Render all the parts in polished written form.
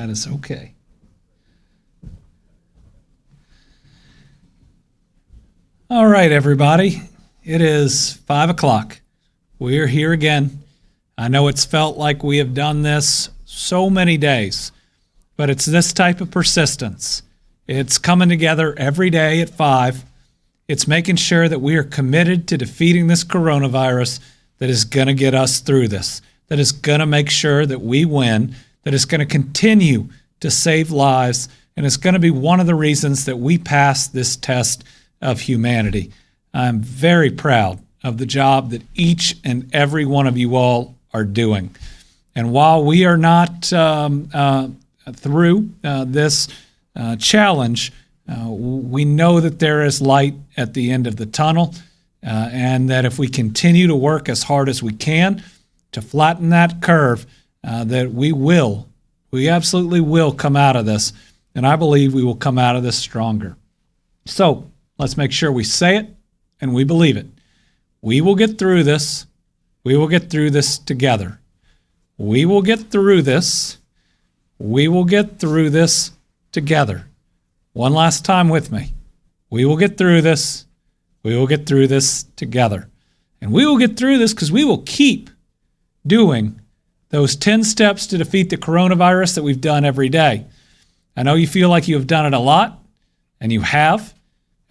That is okay. All right, everybody. It is 5 o'clock. We're here again. I know it's felt like we have done this so many days, but it's this type of persistence. It's coming together every day at 5. It's making sure that we are committed to defeating this coronavirus that is going to get us through this, that is going to make sure that we win, that is going to continue to save lives, and it's going to be one of the reasons that we pass this test of humanity. I'm very proud of the job that each and every one of you all are doing. And while we are not through this challenge, we know that there is light at the end of the tunnel, and that if we continue to work as hard as we can to flatten that curve, that we absolutely will come out of this. And I believe we will come out of this stronger. So let's make sure we say it and we believe it. We will get through this. We will get through this together. We will get through this. We will get through this together. One last time with me. We will get through this. We will get through this together. And we will get through this because we will keep doing those 10 steps to defeat the coronavirus that we've done every day. I know you feel like you have done it a lot, and you have,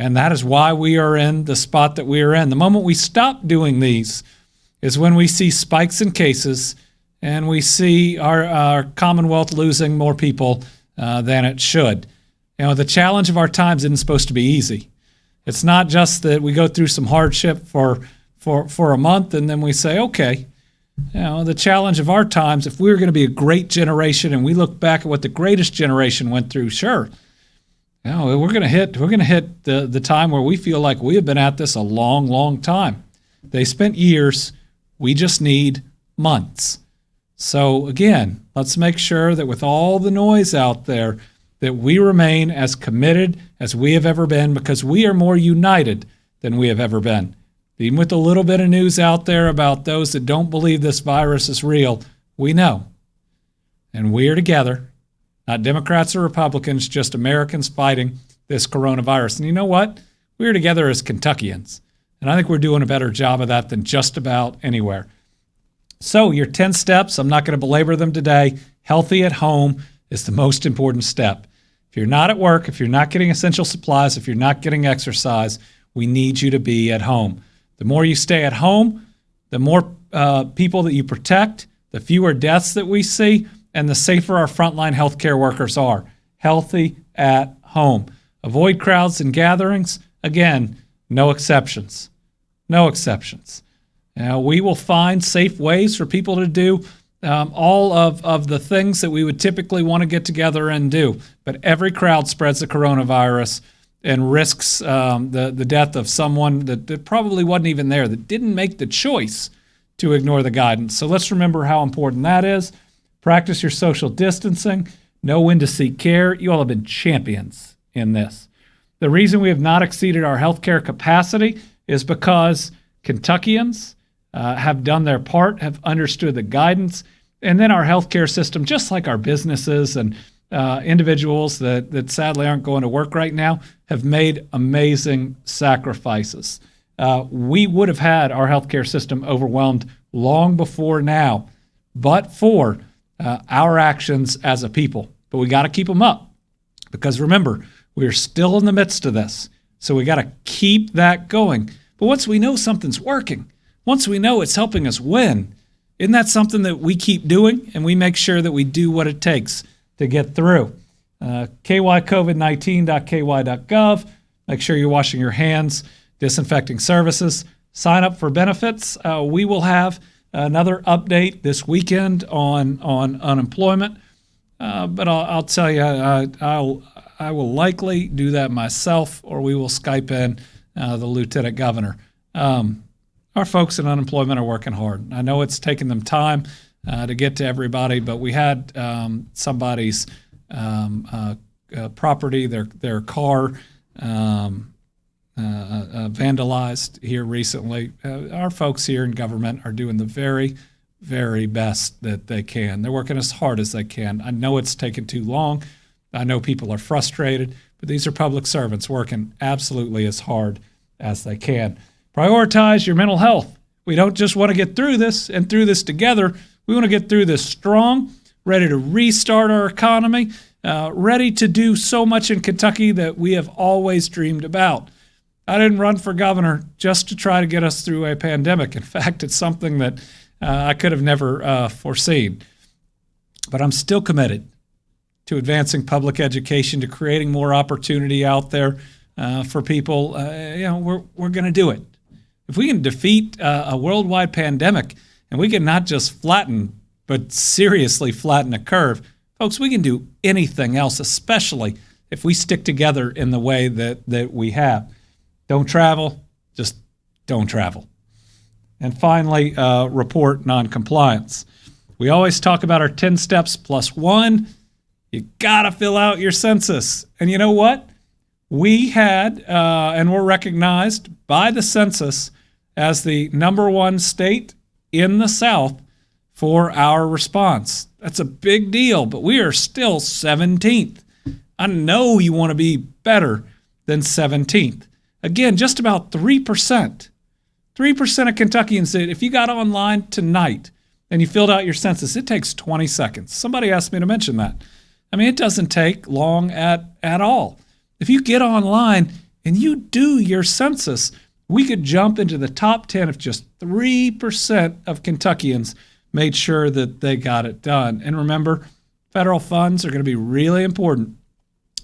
and that is why we are in the spot that we are in. The moment we stop doing these is when we see spikes in cases and we see our Commonwealth losing more people than it should. You know, the challenge of our times isn't supposed to be easy. It's not just that we go through some hardship for a month and then we say, okay. You know, the challenge of our times, if we're going to be a great generation and we look back at what the greatest generation went through, sure. You know, we're going to hit the time where we feel like we have been at this a long, long time. They spent years. We just need months. So again, let's make sure that with all the noise out there, that we remain as committed as we have ever been, because we are more united than we have ever been. Even with a little bit of news out there about those that don't believe this virus is real, we know. And we are together, not Democrats or Republicans, just Americans fighting this coronavirus. And you know what? We are together as Kentuckians. And I think we're doing a better job of that than just about anywhere. So your 10 steps, I'm not going to belabor them today. Healthy at home is the most important step. If you're not at work, if you're not getting essential supplies, if you're not getting exercise, we need you to be at home. The more you stay at home, the more people that you protect, the fewer deaths that we see, and the safer our frontline healthcare workers are. Healthy at home. Avoid crowds and gatherings. Again, no exceptions. No exceptions. We will find safe ways for people to do all of the things that we would typically want to get together and do. But every crowd spreads the coronavirus and risks the death of someone that probably wasn't even there, that didn't make the choice to ignore the guidance. So let's remember how important that is. Practice your social distancing. Know when to seek care. You all have been champions in this. The reason we have not exceeded our healthcare capacity is because Kentuckians have done their part, have understood the guidance, and then our healthcare system, just like our businesses and individuals that sadly aren't going to work right now, have made amazing sacrifices. We would have had our healthcare system overwhelmed long before now, but for our actions as a people. But we got to keep them up, because remember, we're still in the midst of this. So we got to keep that going. But once we know something's working, once we know it's helping us win, isn't that something that we keep doing and we make sure that we do what it takes to get through? kycovid19.ky.gov. Make sure you're washing your hands, disinfecting services. Sign up for benefits. We will have another update this weekend on unemployment. But I'll tell you, I will likely do that myself, or we will Skype in the lieutenant governor. Our folks in unemployment are working hard. I know it's taken them time to get to everybody, but we had somebody's property, their car vandalized here recently. Our folks here in government are doing the very very best that they can. They're working as hard as they can. I know it's taken too long. I know people are frustrated, but these are public servants working absolutely as hard as they can. Prioritize your mental health. We don't just want to get through this and through this together. We want to get through this strong, ready to restart our economy, ready to do so much in Kentucky that we have always dreamed about. I didn't run for governor just to try to get us through a pandemic. In fact, it's something that I could have never foreseen. But I'm still committed to advancing public education, to creating more opportunity out there for people. We're going to do it. If we can defeat a worldwide pandemic, and we can not just flatten, but seriously flatten a curve, folks, we can do anything else, especially if we stick together in the way that we have. Don't travel, just don't travel. And finally, report noncompliance. We always talk about our 10 steps plus one. You got to fill out your census. And you know what? We had, and were recognized by the census as the #1 state in the South for our response. That's a big deal, but we are still 17th. I know you want to be better than 17th. Again, just about 3%. 3% of Kentuckians said if you got online tonight and you filled out your census, it takes 20 seconds. Somebody asked me to mention that. I mean, it doesn't take long at all. If you get online and you do your census, we could jump into the top 10 if just 3% of Kentuckians made sure that they got it done. And remember, federal funds are going to be really important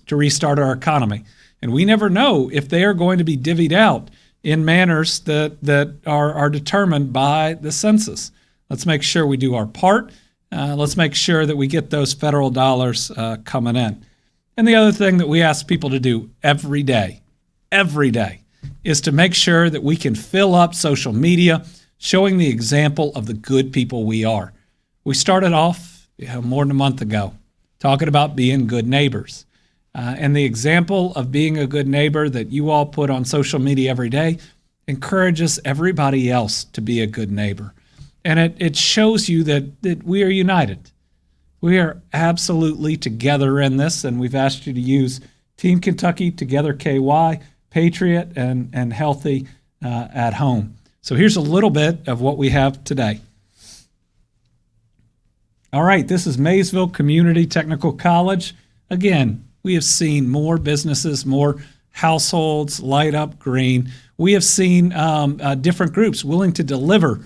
to restart our economy. And we never know if they are going to be divvied out in manners that are determined by the census. Let's make sure we do our part. Let's make sure that we get those federal dollars coming in. And the other thing that we ask people to do every day, is to make sure that we can fill up social media, showing the example of the good people we are. We started off more than a month ago talking about being good neighbors. And the example of being a good neighbor that you all put on social media every day encourages everybody else to be a good neighbor. And it shows you that we are united. We are absolutely together in this, and we've asked you to use Team Kentucky, Together KY, Patriot, and Healthy at home. So here's a little bit of what we have today. All right, this is Maysville Community Technical College. Again, we have seen more businesses, more households light up green. We have seen different groups willing to deliver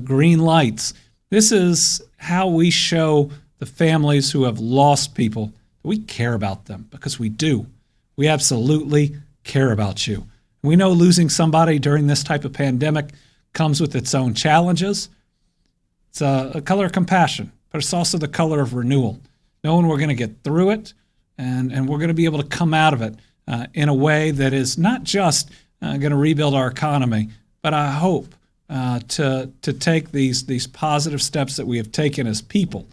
green lights. This is how we show the families who have lost people that we care about them, because we do. We absolutely care about you. We know losing somebody during this type of pandemic comes with its own challenges. It's a color of compassion, but it's also the color of renewal. Knowing we're going to get through it, and we're going to be able to come out of it in a way that is not just going to rebuild our economy, but I hope to take these positive steps that we have taken as people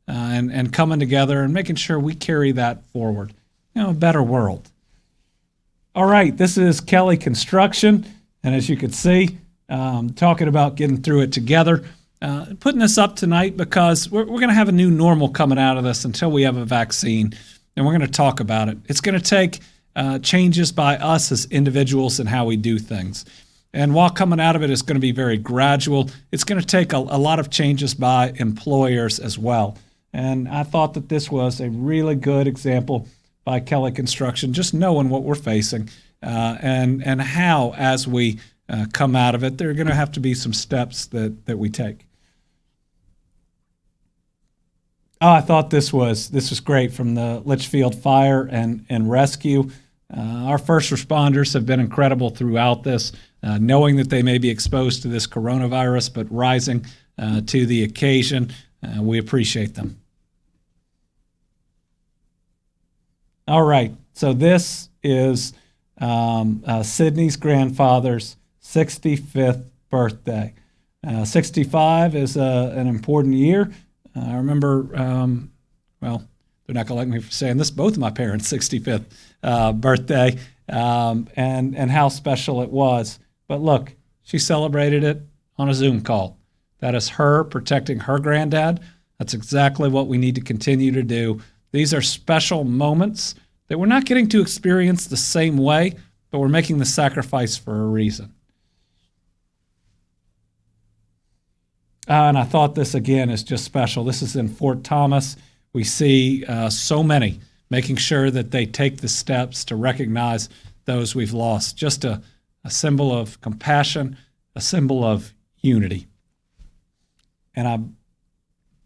and coming together and making sure we carry that forward. A better world. All right, this is Kelly Construction, and as you can see, talking about getting through it together. Putting this up tonight because we're going to have a new normal coming out of this until we have a vaccine, and we're going to talk about it. It's going to take changes by us as individuals and how we do things. And while coming out of it is going to be very gradual, it's going to take a lot of changes by employers as well. And I thought that this was a really good example by Kelly Construction, just knowing what we're facing and how, as we come out of it, there are going to have to be some steps that we take. Oh, I thought this was great from the Litchfield Fire and Rescue. Our first responders have been incredible throughout this, knowing that they may be exposed to this coronavirus, but rising to the occasion. We appreciate them. All right, so this is Sydney's grandfather's 65th birthday. 65 is an important year. I remember, well, they're not going to like me for saying this, both of my parents' 65th birthday, and how special it was. But look, she celebrated it on a Zoom call. That is her protecting her granddad. That's exactly what we need to continue to do. These are special moments that we're not getting to experience the same way, but we're making the sacrifice for a reason. And I thought this again is just special. This is in Fort Thomas. We see so many making sure that they take the steps to recognize those we've lost. Just a symbol of compassion, a symbol of unity. And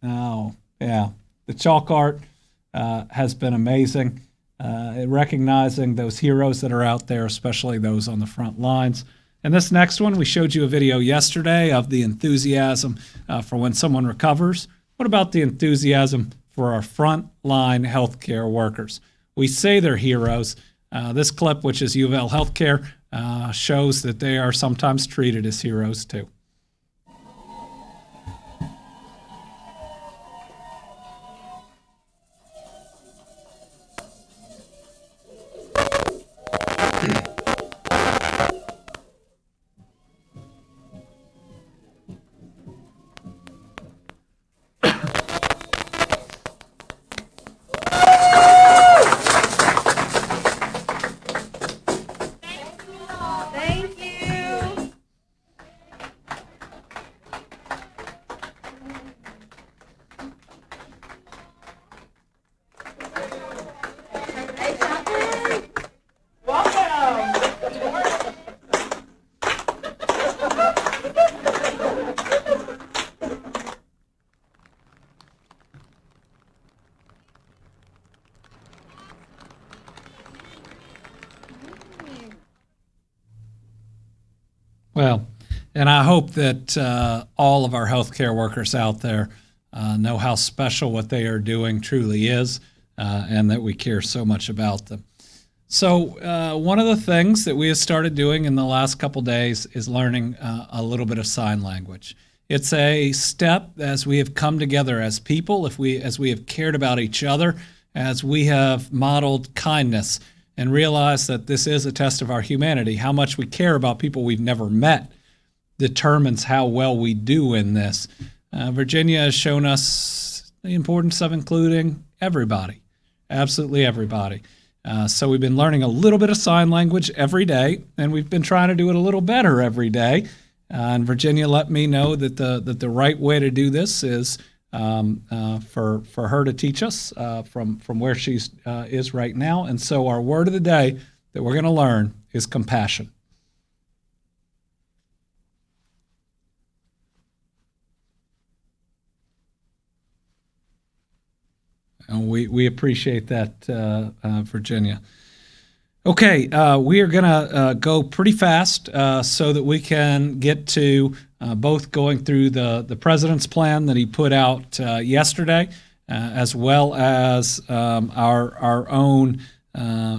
the chalk art has been amazing, recognizing those heroes that are out there, especially those on the front lines. And this next one, we showed you a video yesterday of the enthusiasm for when someone recovers. What about the enthusiasm for our frontline healthcare workers? We say they're heroes. This clip, which is U of L Healthcare, shows that they are sometimes treated as heroes too. Well, and I hope that all of our healthcare workers out there know how special what they are doing truly is, and that we care so much about them. So one of the things that we have started doing in the last couple days is learning a little bit of sign language. It's a step as we have come together as people, as we have cared about each other, as we have modeled kindness, and realize that this is a test of our humanity. How much we care about people we've never met determines how well we do in this. Virginia has shown us the importance of including everybody, absolutely everybody. So we've been learning a little bit of sign language every day, and we've been trying to do it a little better every day. And Virginia let me know that the right way to do this is for her to teach us from where she is right now. And so our word of the day that we're going to learn is compassion. And we appreciate that, Virginia. Okay, we are going to go pretty fast so that we can get to both going through the president's plan that he put out yesterday, as well as our own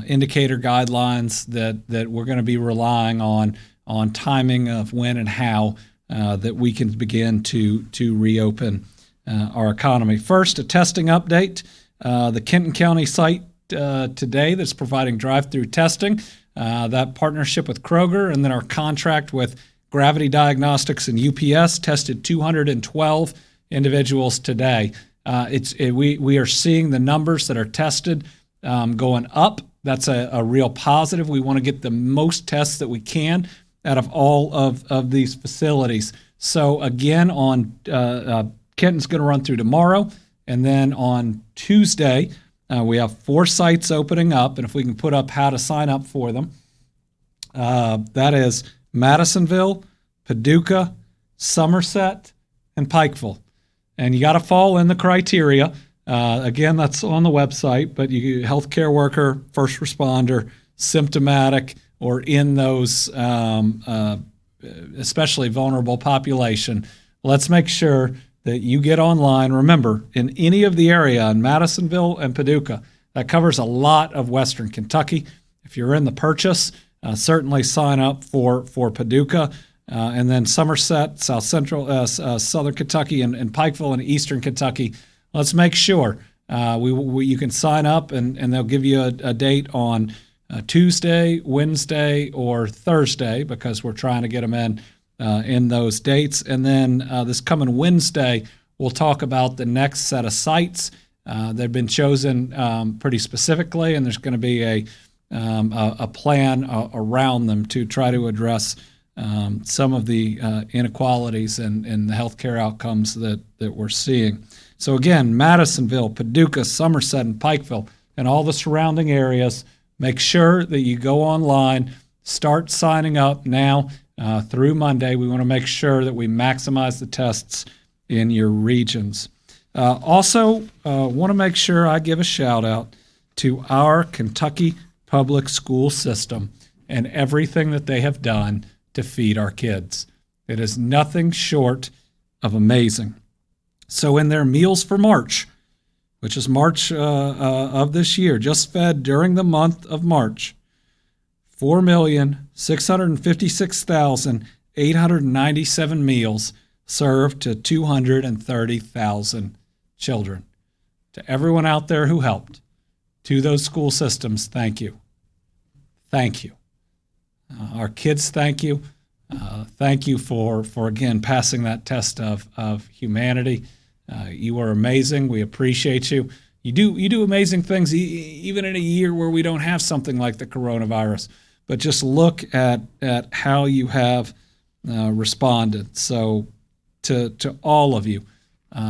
indicator guidelines that we're going to be relying on timing of when and how that we can begin to reopen our economy. First, a testing update. The Kenton County site today that's providing drive-through testing, that partnership with Kroger, and then our contract with Gravity Diagnostics and UPS tested 212 individuals today. We are seeing the numbers that are tested going up. That's a real positive. We want to get the most tests that we can out of all of these facilities. So again, on Kenton's going to run through tomorrow, and then on Tuesday, we have 4 sites opening up, and if we can put up how to sign up for them, that is Madisonville, Paducah, Somerset, and Pikeville. And you got to fall in the criteria. Again, that's on the website, but you healthcare worker, first responder, symptomatic, or in those especially vulnerable population. Let's make sure that you get online. Remember, in any of the area in Madisonville and Paducah, that covers a lot of Western Kentucky. If you're in the Purchase, certainly sign up for Paducah, and then Somerset, South Central, Southern Kentucky, and Pikeville and Eastern Kentucky. Let's make sure you can sign up, and they'll give you a date on Tuesday, Wednesday, or Thursday, because we're trying to get them in in those dates. And then this coming Wednesday, we'll talk about the next set of sites. They've been chosen pretty specifically, and there's going to be a plan around them to try to address some of the inequalities in the healthcare outcomes that we're seeing. So again, Madisonville, Paducah, Somerset, and Pikeville, and all the surrounding areas, make sure that you go online, start signing up now through Monday. We want to make sure that we maximize the tests in your regions. Also, want to make sure I give a shout out to our Kentucky public school system and everything that they have done to feed our kids. It is nothing short of amazing. So in their Meals for March, which is March of this year, just fed during the month of March, 4,656,897 meals served to 230,000 children. To everyone out there who helped, to those school systems, thank you. Thank you. Our kids, thank you. Thank you for again, passing that test of humanity. You are amazing. We appreciate you. You do amazing things, even in a year where we don't have something like the coronavirus. But just look at how you have responded. So to all of you,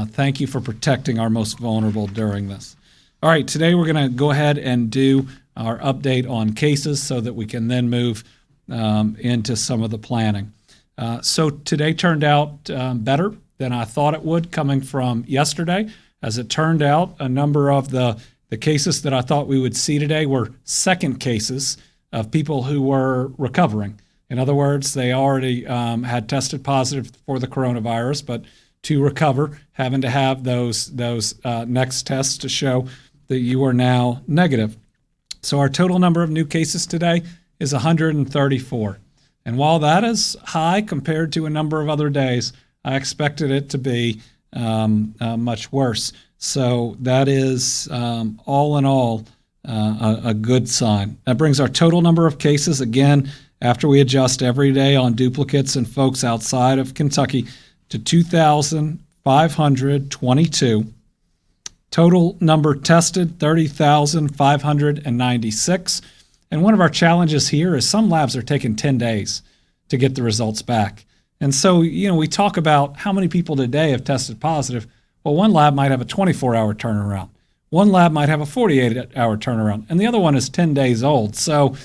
thank you for protecting our most vulnerable during this. All right, today we're going to go ahead and do our update on cases so that we can then move into some of the planning. So today turned out better than I thought it would coming from yesterday. As it turned out, a number of the cases that I thought we would see today were second cases of people who were recovering. In other words, they already had tested positive for the coronavirus, but to recover, having to have those next tests to show that you are now negative. So our total number of new cases today is 134. And while that is high compared to a number of other days, I expected it to be much worse. So that is, all in all, a good sign. That brings our total number of cases, again, after we adjust every day on duplicates and folks outside of Kentucky, to 2,522. Total number tested, 30,596. And one of our challenges here is some labs are taking 10 days to get the results back. And so, we talk about how many people today have tested positive. Well, one lab might have a 24-hour turnaround. One lab might have a 48-hour turnaround, and the other one is 10 days old. So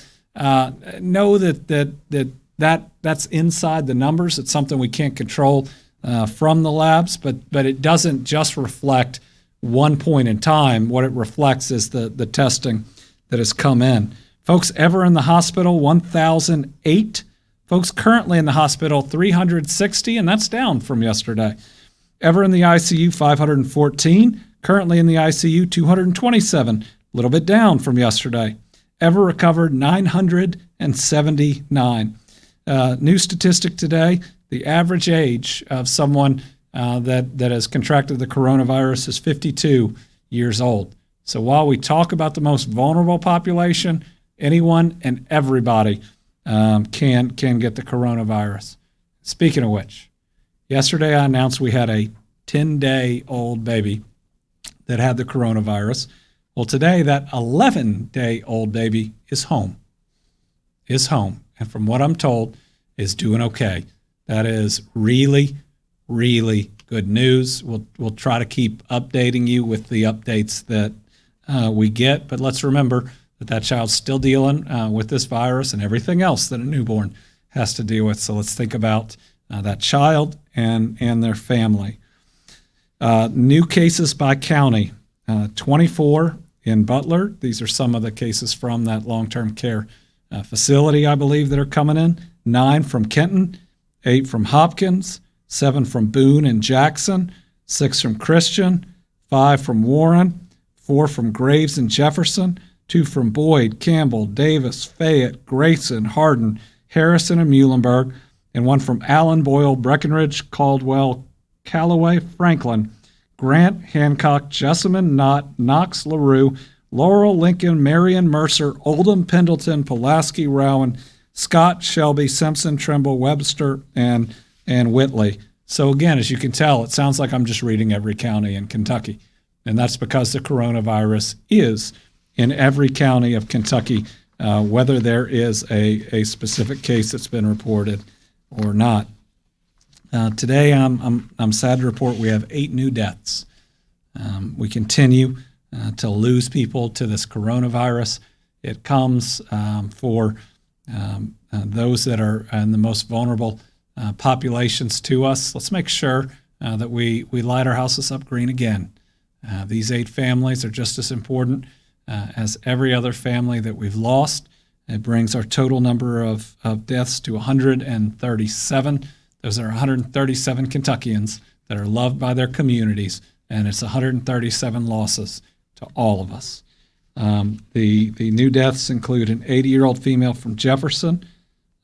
know that's inside the numbers. It's something we can't control from the labs, but it doesn't just reflect one point in time. What it reflects is the testing that has come in. Folks ever in the hospital, 1,008. Folks currently in the hospital, 360, and that's down from yesterday. Ever in the ICU, 514. Currently in the ICU, 227, a little bit down from yesterday. Ever recovered, 979. New statistic today, the average age of someone that has contracted the coronavirus is 52 years old. So while we talk about the most vulnerable population, anyone and everybody can get the coronavirus. Speaking of which, yesterday I announced we had a 10-day-old baby that had the coronavirus. Well, today that 11-day-old baby is home. And from what I'm told, is doing okay. That is really, really good news. We'll try to keep updating you with the updates that we get, but let's remember that child's still dealing with this virus and everything else that a newborn has to deal with. So let's think about that child and their family. New cases by county, 24 in Butler. These are some of the cases from that long-term care facility, I believe, that are coming in. 9 from Kenton, 8 from Hopkins, 7 from Boone and Jackson, 6 from Christian, 5 from Warren, 4 from Graves and Jefferson, 2 from Boyd, Campbell, Davis, Fayette, Grayson, Hardin, Harrison, and Muhlenberg, and 1 from Allen, Boyle, Breckenridge, Caldwell, Callaway, Franklin, Grant, Hancock, Jessamine, Knott, Knox, LaRue, Laurel, Lincoln, Marion, Mercer, Oldham, Pendleton, Pulaski, Rowan, Scott, Shelby, Simpson, Trimble, Webster, and and Whitley. So again, as you can tell, it sounds like I'm just reading every county in Kentucky. And that's because the coronavirus is in every county of Kentucky, whether there is a specific case that's been reported or not. Today, I'm sad to report we have 8 new deaths. We continue to lose people to this coronavirus. It comes for those that are in the most vulnerable populations to us. Let's make sure that we light our houses up green again. These 8 families are just as important as every other family that we've lost. It brings our total number of deaths to 137. Those are 137 Kentuckians that are loved by their communities, and it's 137 losses to all of us. The new deaths include an 80-year-old female from Jefferson,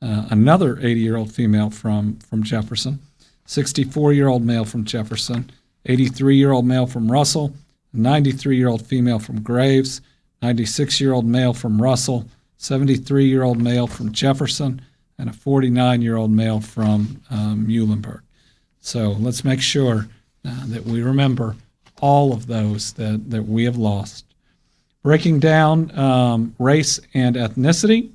another 80-year-old female from Jefferson, 64-year-old male from Jefferson, 83-year-old male from Russell, 93-year-old female from Graves, 96-year-old male from Russell, 73-year-old male from Jefferson, and a 49-year-old male from Muhlenberg. So let's make sure that we remember all of those that we have lost. Breaking down race and ethnicity,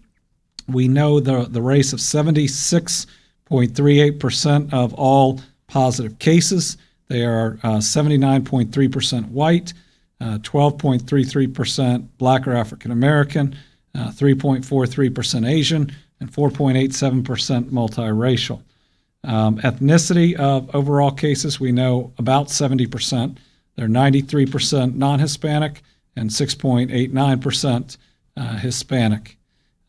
we know the race of 76.38% of all positive cases. They are 79.3% white, 12.33% Black or African American, 3.43% Asian, and 4.87% multiracial. Ethnicity of overall cases, we know about 70%. They're 93% non-Hispanic and 6.89% Hispanic.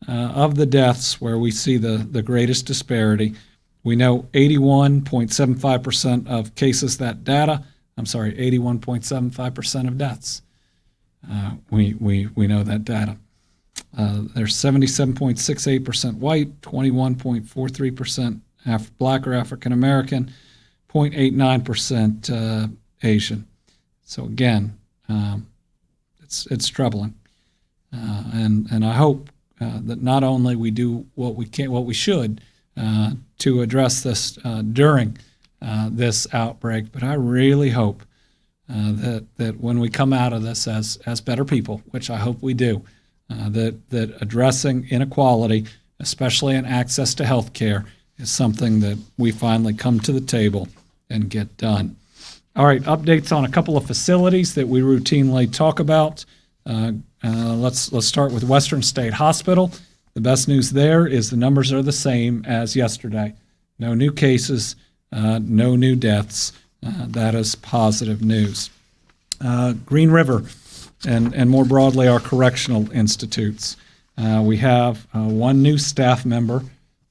Of the deaths where we see the greatest disparity, we know 81.75% of cases 81.75% of deaths. We know that data. There's 77.68% white, 21.43% Black or African American, 0.89% Asian. So again, it's troubling, and I hope that not only we do what we should to address this during this outbreak, but I really hope that when we come out of this as better people, which I hope we do, that addressing inequality, especially in access to health care, is something that we finally come to the table and get done. All right, updates on a couple of facilities that we routinely talk about. Let's start with Western State Hospital. The best news there is the numbers are the same as yesterday. No new cases, no new deaths. That is positive news. Green River and more broadly our correctional institutes. We have one new staff member,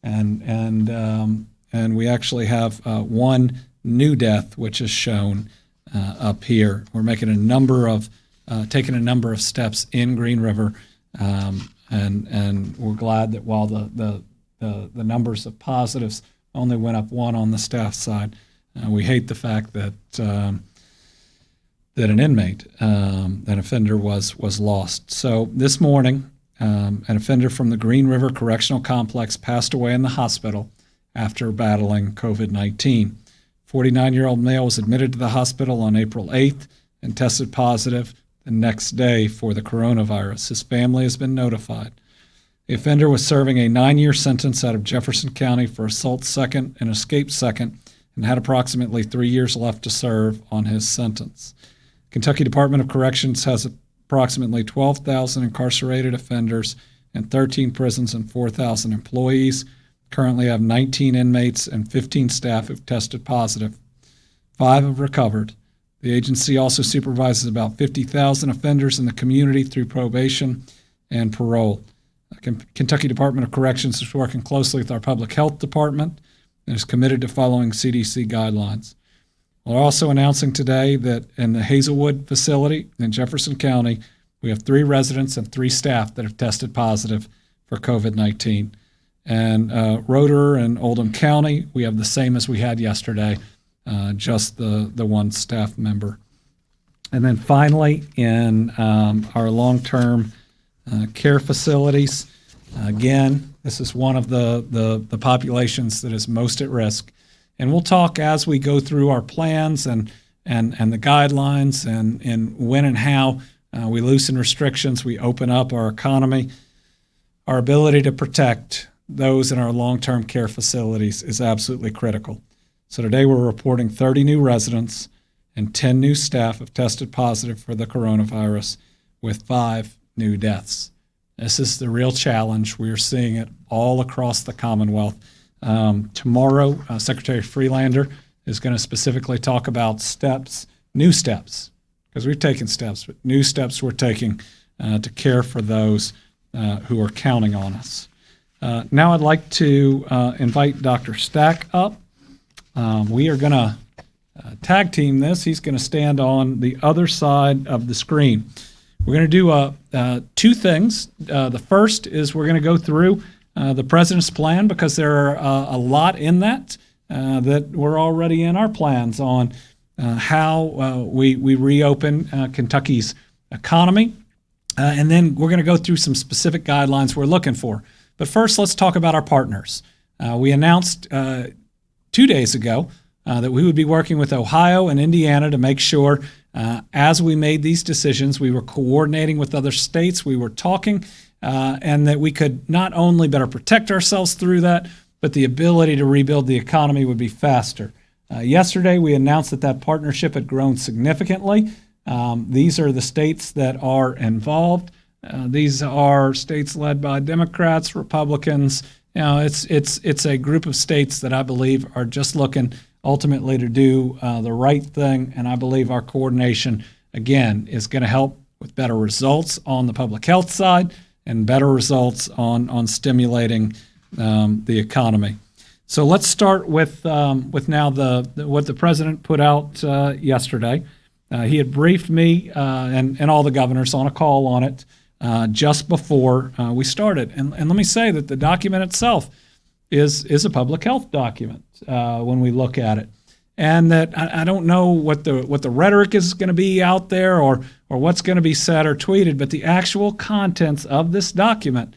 and we actually have one new death, which is shown up here. We're making taking a number of steps in Green River, and we're glad that while the numbers of positives only went up 1 on the staff side, we hate the fact that an inmate, an offender, was lost. So this morning, an offender from the Green River Correctional Complex passed away in the hospital after battling COVID-19. 49-year-old male was admitted to the hospital on April 8th and tested positive the next day for the coronavirus. His family has been notified. The offender was serving a 9-year sentence out of Jefferson County for assault second and escape second, and had approximately 3 years left to serve on his sentence. Kentucky Department of Corrections has approximately 12,000 incarcerated offenders and 13 prisons and 4,000 employees. Currently have 19 inmates and 15 staff who've tested positive. 5 have recovered. The agency also supervises about 50,000 offenders in the community through probation and parole. Kentucky Department of Corrections is working closely with our public health department and is committed to following CDC guidelines. We're also announcing today that in the Hazelwood facility in Jefferson County, we have 3 residents and 3 staff that have tested positive for COVID-19. And Roeder and Oldham County, we have the same as we had yesterday, just the 1 staff member. And then finally, in our long-term care facilities, again, this is one of the populations that is most at risk, And we'll talk as we go through our plans and the guidelines and when and how we loosen restrictions, we open up our economy. Our ability to protect those in our long-term care facilities is absolutely critical. So today we're reporting 30 new residents and 10 new staff have tested positive for the coronavirus, with 5 new deaths. This is the real challenge. We are seeing it all across the Commonwealth. Tomorrow, Secretary Freelander is going to specifically talk about new steps, because we've taken steps, but new steps we're taking to care for those who are counting on us. Now I'd like to invite Dr. Stack up. We are going to tag team this. He's going to stand on the other side of the screen. We're going to do 2 things. The first is we're going to go through the President's plan, because there are a lot in that that we're already in our plans on how we reopen Kentucky's economy. And then we're going to go through some specific guidelines we're looking for. But first, let's talk about our partners. We announced 2 days ago that we would be working with Ohio and Indiana to make sure as we made these decisions, we were coordinating with other states, we were talking, and that we could not only better protect ourselves through that, but the ability to rebuild the economy would be faster. Yesterday, we announced that partnership had grown significantly. These are the states that are involved. These are states led by Democrats, Republicans. It's a group of states that I believe are just looking ultimately to do the right thing, and I believe our coordination, again, is going to help with better results on the public health side and better results on stimulating the economy. So let's start with now what the president put out yesterday. He had briefed me and all the governors on a call on it just before we started. And let me say that the document itself is a public health document when we look at it. And that I don't know what the rhetoric is going to be out there or what's going to be said or tweeted, but the actual contents of this document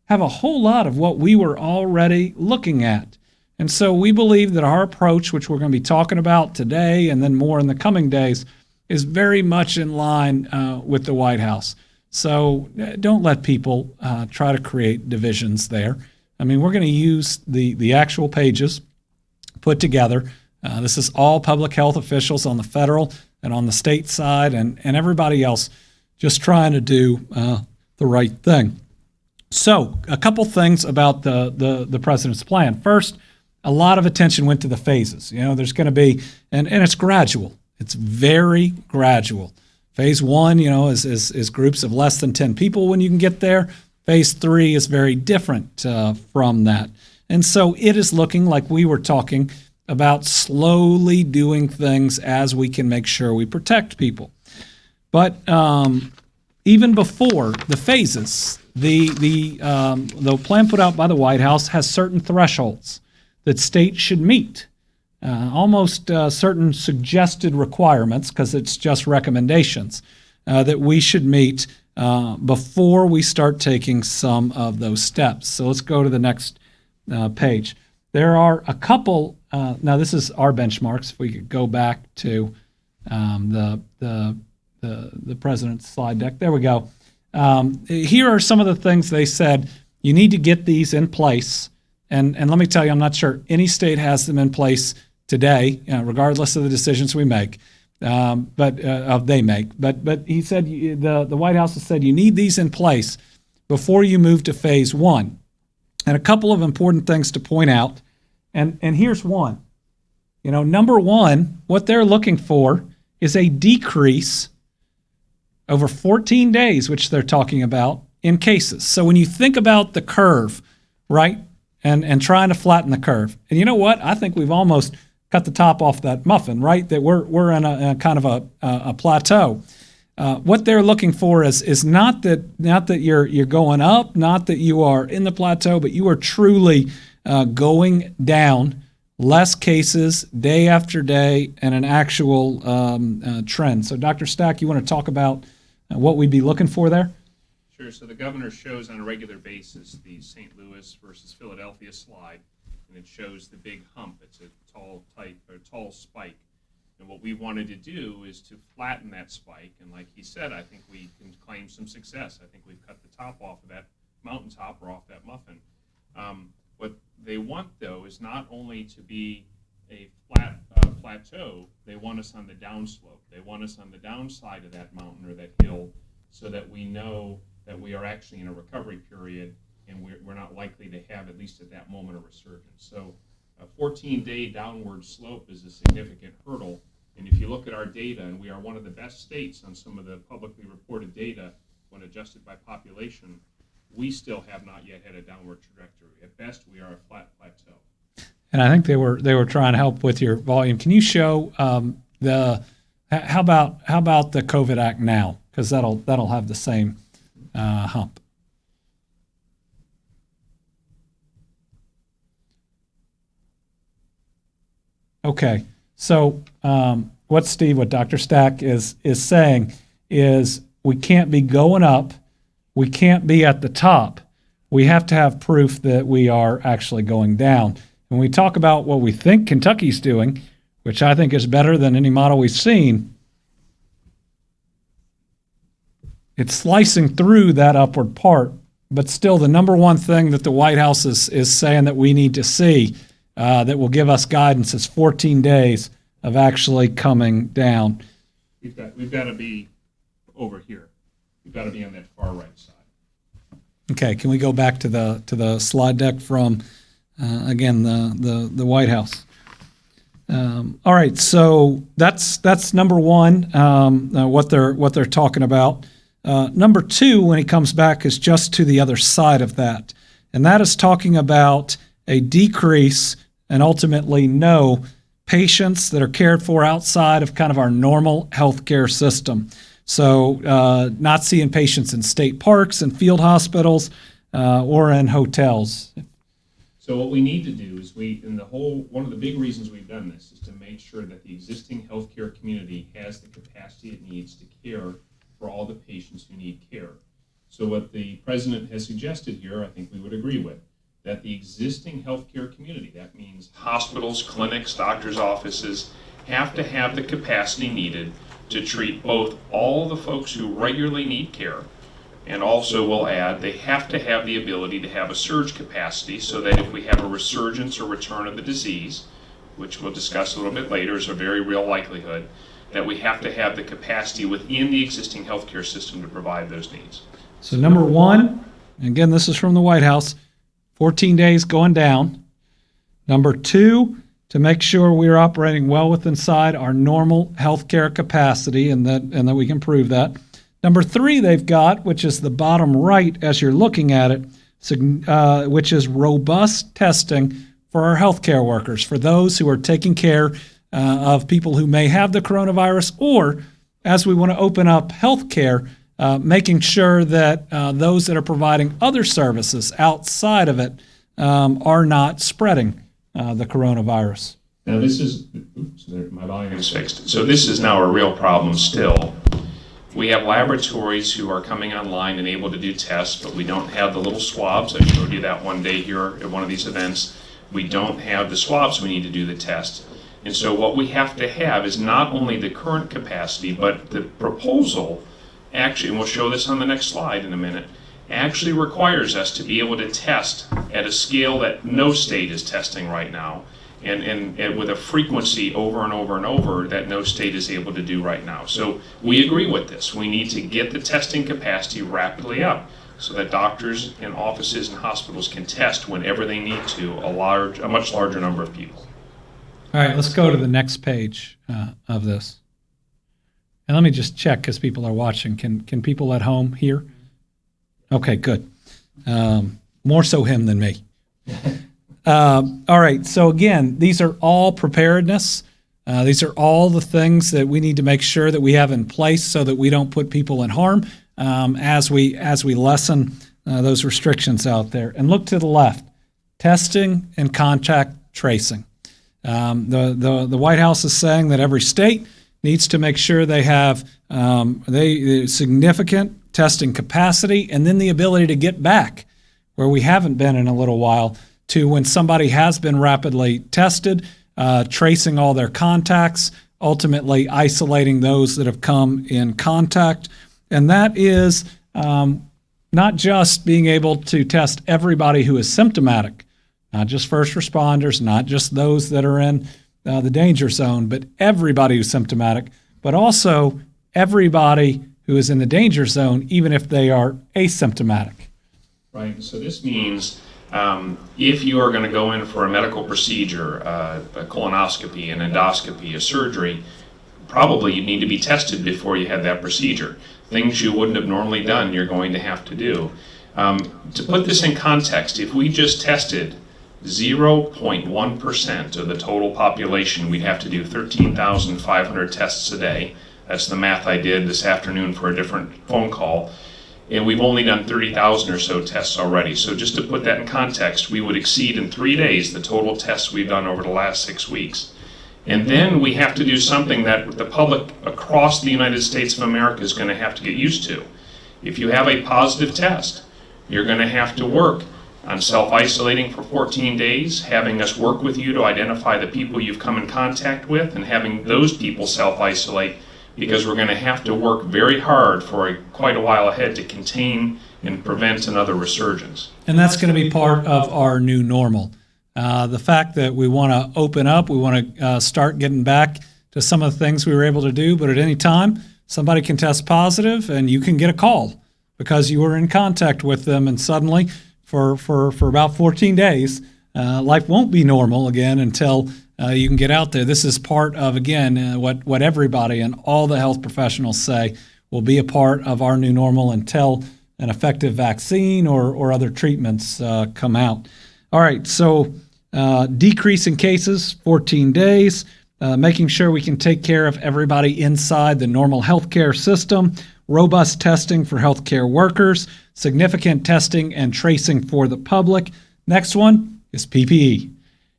have a whole lot of what we were already looking at. And so we believe that our approach, which we're going to be talking about today and then more in the coming days, is very much in line with the White House. So don't let people try to create divisions there. I mean, we're going to use the actual pages put together. This is all public health officials on the federal and on the state side and everybody else just trying to do the right thing. So a couple things about the president's plan. First, a lot of attention went to the phases. There's going to be, and it's gradual. It's very gradual. Phase 1, is groups of less than 10 people when you can get there. Phase 3 is very different from that. And so it is looking like we were talking about slowly doing things as we can make sure we protect people. But even before the phases, the plan put out by the White House has certain thresholds that states should meet. Almost certain suggested requirements, because it's just recommendations, that we should meet before we start taking some of those steps. So let's go to the next page. There are a couple, now this is our benchmarks. If we could go back to the president's slide deck. There we go. Here are some of the things they said. You need to get these in place. And let me tell you, I'm not sure any state has them in place today, regardless of the decisions we make, they make. But he said, the White House has said, you need these in place before you move to phase 1. And a couple of important things to point out, and here's one. Number one, what they're looking for is a decrease over 14 days, which they're talking about, in cases. So when you think about the curve, right, and trying to flatten the curve, and you know what? I think we've almost cut the top off that muffin, right? That we're in a kind of a plateau. What they're looking for is not that you're going up, not that you are in the plateau, but you are truly going down, less cases day after day, and an actual trend. So, Dr. Stack, you want to talk about what we'd be looking for there? Sure. So the governor shows on a regular basis the St. Louis versus Philadelphia slide. and it shows the big hump. It's a tall spike. And what we wanted to do is to flatten that spike. And like he said, I think we can claim some success. I think we've cut the top off of that mountaintop or off that muffin. What they want, though, is not only to be a flat plateau, they want us on the downslope. They want us on the downside of that mountain or that hill so that we know that we are actually in a recovery period and we're not likely to have, at least at that moment, a resurgence. So a 14-day downward slope is a significant hurdle. And if you look at our data, and we are one of the best states on some of the publicly reported data when adjusted by population, we still have not yet had a downward trajectory. At best, we are a flat plateau. And I think they were trying to help with your volume. Can you show how about the COVID Act now? Because that'll have the same hump. Okay, so what Dr. Stack is saying is we can't be going up, we can't be at the top. We have to have proof that we are actually going down. When we talk about what we think Kentucky's doing, which I think is better than any model we've seen, it's slicing through that upward part, but still the number one thing that the White House is saying that we need to see that will give us guidance is 14 days of actually coming down. We've got to be over here. We've got to be on that far right side. Okay, can we go back to the slide deck from again the White House? All right, so that's number one. What they're talking about. Number two, when he comes back, is just to the other side of that, and that is talking about a decrease and ultimately no patients that are cared for outside of kind of our normal healthcare system. So not seeing patients in state parks and field hospitals or in hotels. So what we need to do is one of the big reasons we've done this is to make sure that the existing healthcare community has the capacity it needs to care for all the patients who need care. So what the president has suggested here, I think we would agree with, that the existing healthcare community, that means hospitals, clinics, doctors' offices, have to have the capacity needed to treat both all the folks who regularly need care, and also we'll add they have to have the ability to have a surge capacity so that if we have a resurgence or return of the disease, which we'll discuss a little bit later is a very real likelihood, that we have to have the capacity within the existing healthcare system to provide those needs. So number one, again, this is from the White House, 14 days going down. Number two, to make sure we are operating well within inside our normal healthcare capacity and that we can prove that. Number three, they've got, which is the bottom right as you're looking at it, which is robust testing for our healthcare workers, for those who are taking care of people who may have the coronavirus, or as we want to open up healthcare, making sure that those that are providing other services outside of it are not spreading the coronavirus. Now this is, my volume is fixed. So this is now a real problem still. We have laboratories who are coming online and able to do tests, but we don't have the little swabs. I showed you that one day here at one of these events. We don't have the swabs we need to do the test. And so what we have to have is not only the current capacity, but the proposal actually, and we'll show this on the next slide in a minute, actually requires us to be able to test at a scale that no state is testing right now, and with a frequency over and over and over that no state is able to do right now. So we agree with this. We need to get the testing capacity rapidly up so that doctors and offices and hospitals can test whenever they need to a much larger number of people. All right, let's go to the next page of this. And let me just check because people are watching. Can people at home hear? Okay, good. More so him than me. All right, so again, these are all preparedness. These are all the things that we need to make sure that we have in place so that we don't put people in harm as we lessen those restrictions out there. And look to the left, testing and contact tracing. The White House is saying that every state needs to make sure they have significant testing capacity and then the ability to get back where we haven't been in a little while to when somebody has been rapidly tested, tracing all their contacts, ultimately isolating those that have come in contact. And that is not just being able to test everybody who is symptomatic, not just first responders, not just those that are in the danger zone, but everybody who's symptomatic, but also everybody who is in the danger zone, even if they are asymptomatic. Right. So this means if you are going to go in for a medical procedure, a colonoscopy, an endoscopy, a surgery, probably you need to be tested before you have that procedure. Things you wouldn't have normally done, you're going to have to do. To put this in context, if we just tested 0.1% of the total population, we'd have to do 13,500 tests a day. That's the math I did this afternoon for a different phone call. And we've only done 30,000 or so tests already. So just to put that in context, we would exceed in 3 days the total tests we've done over the last 6 weeks. And then we have to do something that the public across the United States of America is going to have to get used to. If you have a positive test, you're going to have to work on self-isolating for 14 days, having us work with you to identify the people you've come in contact with, and having those people self-isolate, because we're going to have to work very hard for quite a while ahead to contain and prevent another resurgence. And that's going to be part of our new normal. The fact that we want to open up, we want to start getting back to some of the things we were able to do, but at any time, somebody can test positive and you can get a call because you were in contact with them, and suddenly, for about 14 days, life won't be normal again until you can get out there. This is part of, again, what everybody and all the health professionals say will be a part of our new normal until an effective vaccine or other treatments come out. All right, so decreasing cases, 14 days, making sure we can take care of everybody inside the normal healthcare system, robust testing for healthcare workers, significant testing and tracing for the public. Next one is PPE.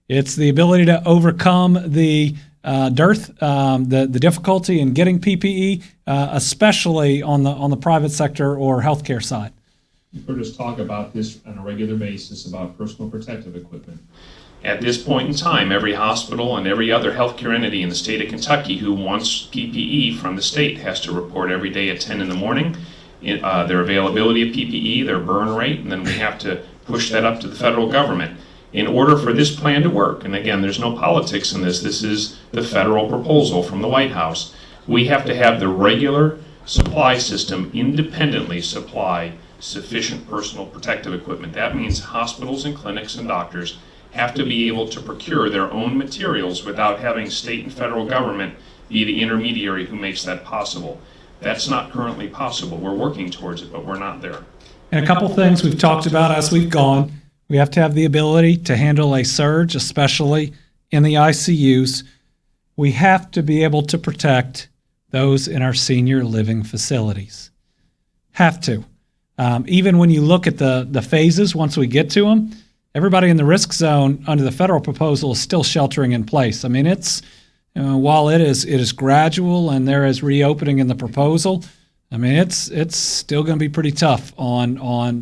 It's the ability to overcome the dearth, the difficulty in getting PPE, especially on the private sector or healthcare side. You've heard us talk about this on a regular basis about personal protective equipment. At this point in time, every hospital and every other healthcare entity in the state of Kentucky who wants PPE from the state has to report every day at 10 in the morning their availability of PPE, their burn rate, and then we have to push that up to the federal government. In order for this plan to work, and again, there's no politics in this, this is the federal proposal from the White House, we have to have the regular supply system independently supply sufficient personal protective equipment. That means hospitals and clinics and doctors have to be able to procure their own materials without having state and federal government be the intermediary who makes that possible. That's not currently possible. We're working towards it, but we're not there. And a couple things we've talked about as we've gone. We have to have the ability to handle a surge, especially in the ICUs. We have to be able to protect those in our senior living facilities. Have to. Even when you look at the phases, once we get to them, everybody in the risk zone under the federal proposal is still sheltering in place. I mean, it's while it is gradual and there is reopening in the proposal, I mean, it's still going to be pretty tough on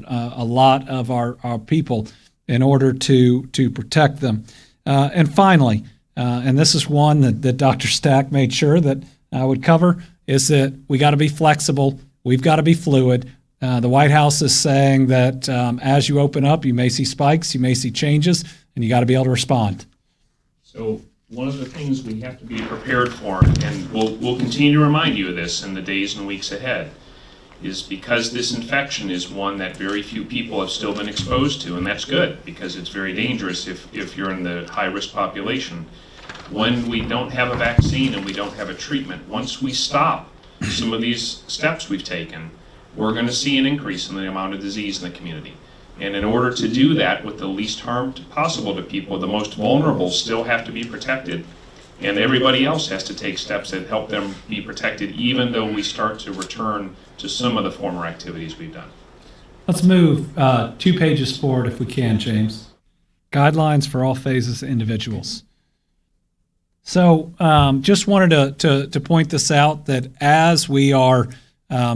a lot of our people in order to protect them. And finally, and this is one that Dr. Stack made sure that I would cover, is that we got to be flexible. We've got to be fluid. The White House is saying that as you open up, you may see spikes, you may see changes, and you got to be able to respond. So one of the things we have to be prepared for, and we'll continue to remind you of this in the days and weeks ahead, is because this infection is one that very few people have still been exposed to, and that's good because it's very dangerous if you're in the high-risk population. When we don't have a vaccine and we don't have a treatment, once we stop some of these steps we've taken, we're going to see an increase in the amount of disease in the community. And in order to do that with the least harm possible to people, the most vulnerable still have to be protected, and everybody else has to take steps that help them be protected, even though we start to return to some of the former activities we've done. Let's move 2 pages forward if we can, James. Guidelines for all phases of individuals. So just wanted to point this out, that as we are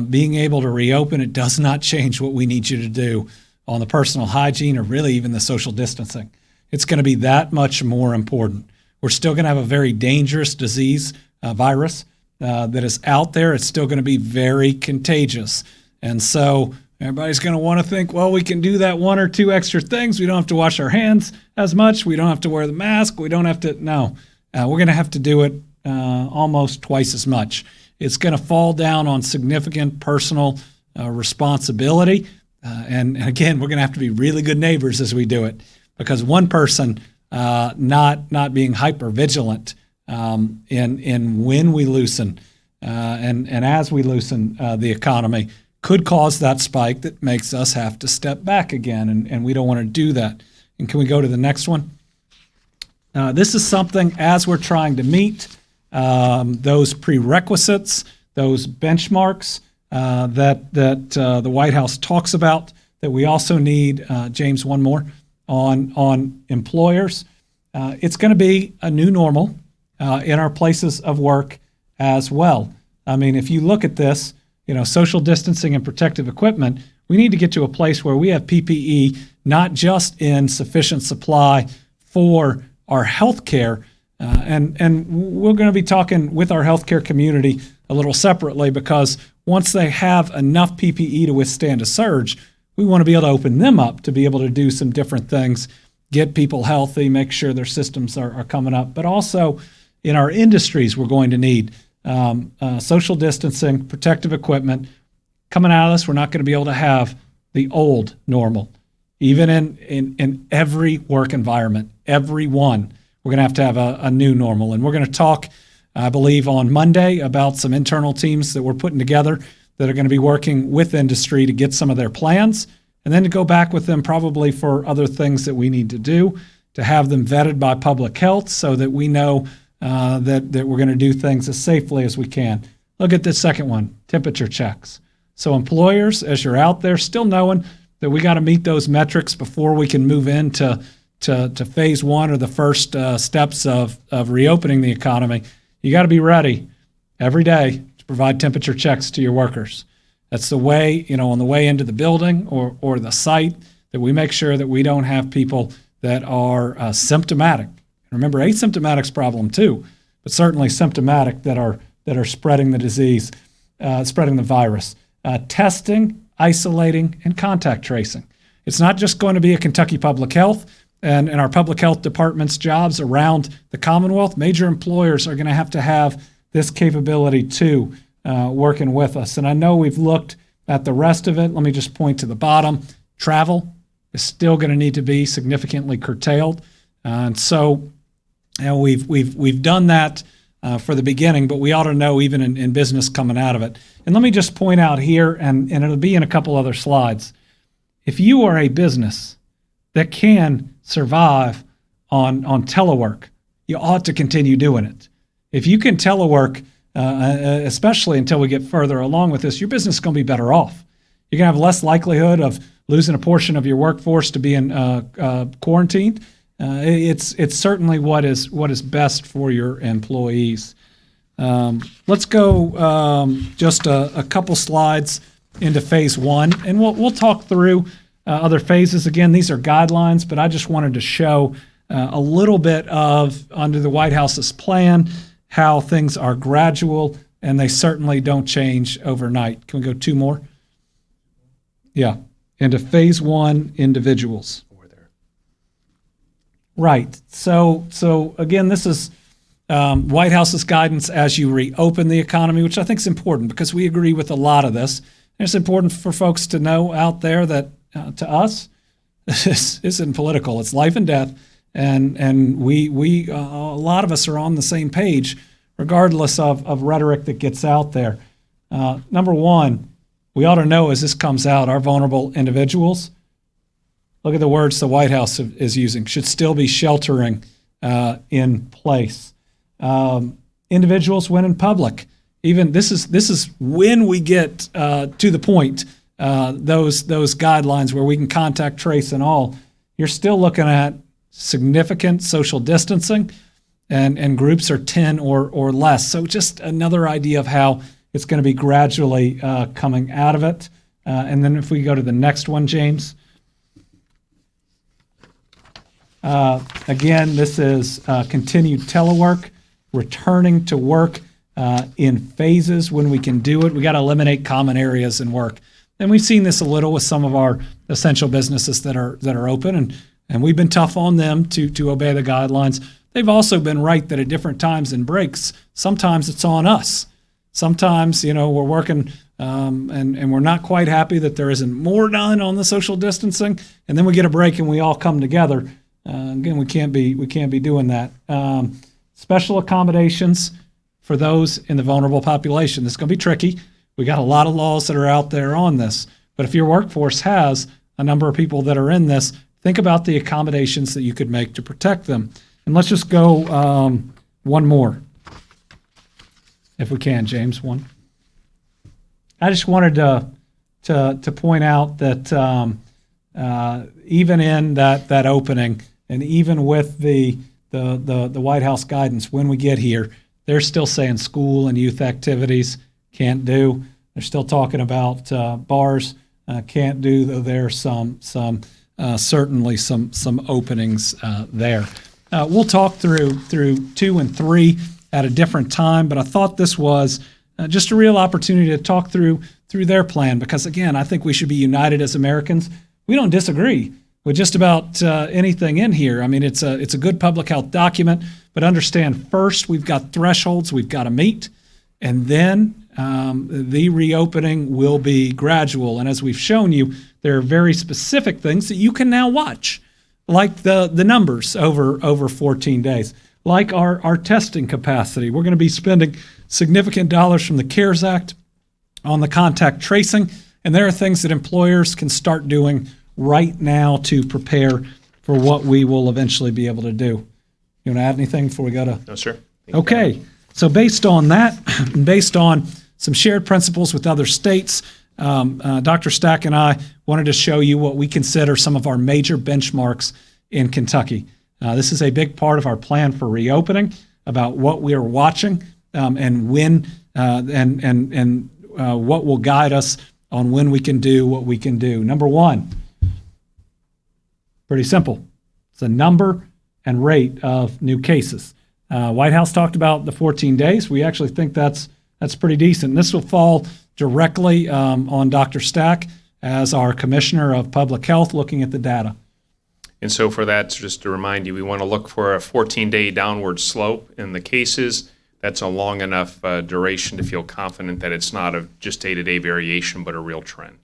being able to reopen, it does not change what we need you to do on the personal hygiene or really even the social distancing. it's going to be that much more important. We're still going to have a very dangerous disease, virus, that is out there. It's still going to be very contagious. And so everybody's going to want to think, well, we can do that one or two extra things. We don't have to wash our hands as much. We don't have to wear the mask. We don't have to. No, we're going to have to do it almost twice as much. It's going to fall down on significant personal responsibility. And again, we're going to have to be really good neighbors as we do it, because one person not being hyper vigilant in when we loosen and as we loosen the economy could cause that spike that makes us have to step back again, and we don't want to do that. And can we go to the next one? This is something, as we're trying to meet those prerequisites, those benchmarks that the White House talks about, that we also need, James, one more, on employers. It's going to be a new normal in our places of work as well. I mean, if you look at this, social distancing and protective equipment, we need to get to a place where we have PPE not just in sufficient supply for our healthcare, and we're going to be talking with our healthcare community a little separately, because once they have enough PPE to withstand a surge, we want to be able to open them up to be able to do some different things, get people healthy, make sure their systems are coming up. But also in our industries, we're going to need social distancing, protective equipment. Coming out of this, we're not going to be able to have the old normal. Even in every work environment, every one, we're going to have a new normal. And we're going to talk, I believe, on Monday about some internal teams that we're putting together that are going to be working with industry to get some of their plans, and then to go back with them probably for other things that we need to do, to have them vetted by public health so that we know that we're going to do things as safely as we can. Look at the second one, temperature checks. So employers, as you're out there, still knowing that we got to meet those metrics before we can move into phase one, or the first steps of reopening the economy, you got to be ready every day to provide temperature checks to your workers. That's the way, on the way into the building or the site, that we make sure that we don't have people that are symptomatic. Remember, asymptomatic's a problem too, but certainly symptomatic that are spreading the disease, spreading the virus. Testing, isolating, and contact tracing. It's not just going to be a Kentucky Public Health and our public health department's jobs around the Commonwealth. Major employers are going to have this capability too, working with us. And I know we've looked at the rest of it. Let me just point to the bottom. Travel is still going to need to be significantly curtailed. And so we've done that for the beginning, but we ought to know even in business coming out of it. And let me just point out here, and it'll be in a couple other slides. If you are a business that can survive on telework, you ought to continue doing it. If you can telework, especially until we get further along with this, your business is going to be better off. You're going to have less likelihood of losing a portion of your workforce to being quarantined. It's certainly what is best for your employees. Let's go just a couple slides into phase one, and we'll talk through other phases. Again, these are guidelines, but I just wanted to show a little bit of, under the White House's plan, how things are gradual, and they certainly don't change overnight. Can we go two more? Yeah, into phase one, individuals. Right. So again, this is White House's guidance as you reopen the economy, which I think is important because we agree with a lot of this. And it's important for folks to know out there that to us, this isn't political. It's life and death, and we a lot of us are on the same page, regardless of rhetoric that gets out there. Number one, we ought to know as this comes out, our vulnerable individuals. Look at the words the White House is using. Should still be sheltering in place. Individuals when in public. Even this is when we get to the point, those guidelines where we can contact trace and all. You're still looking at significant social distancing, and groups are 10 or less. So just another idea of how it's going to be gradually coming out of it. And then if we go to the next one, James. Again, this is continued telework, returning to work in phases when we can do it. We got to eliminate common areas in work. And we've seen this a little with some of our essential businesses that are open, and we've been tough on them to obey the guidelines. They've also been right that at different times in breaks, sometimes it's on us. Sometimes, we're working and we're not quite happy that there isn't more done on the social distancing, and then we get a break and we all come together. Again, we can't be doing that. Special accommodations for those in the vulnerable population. This is going to be tricky. We got a lot of laws that are out there on this, but if your workforce has a number of people that are in this, think about the accommodations that you could make to protect them. And let's just go one more, if we can, James. One. I just wanted to point out that even in that opening, and even with the White House guidance, when we get here, they're still saying school and youth activities can't do. They're still talking about bars can't do, though there are certainly some openings there. We'll talk through 2 and 3 at a different time, but I thought this was just a real opportunity to talk through their plan, because again, I think we should be united as Americans. We don't disagree with just about anything in here. I mean, it's a good public health document, but understand first we've got thresholds we've got to meet, and then the reopening will be gradual. And as we've shown you, there are very specific things that you can now watch, like the numbers over 14 days, like our testing capacity. We're going to be spending significant dollars from the CARES Act on the contact tracing, and there are things that employers can start doing right now to prepare for what we will eventually be able to do. You want to add anything before we go to? No, sir. Okay. So based on that, and based on some shared principles with other states, Dr. Stack and I wanted to show you what we consider some of our major benchmarks in Kentucky. This is a big part of our plan for reopening, about what we are watching and when and what will guide us on when we can do what we can do. Number one, pretty simple. It's the number and rate of new cases. White House talked about the 14 days. We actually think that's pretty decent. And this will fall directly on Dr. Stack as our Commissioner of Public Health, looking at the data. And so for that, just to remind you, we want to look for a 14-day downward slope in the cases. That's a long enough duration to feel confident that it's not just day-to-day variation, but a real trend.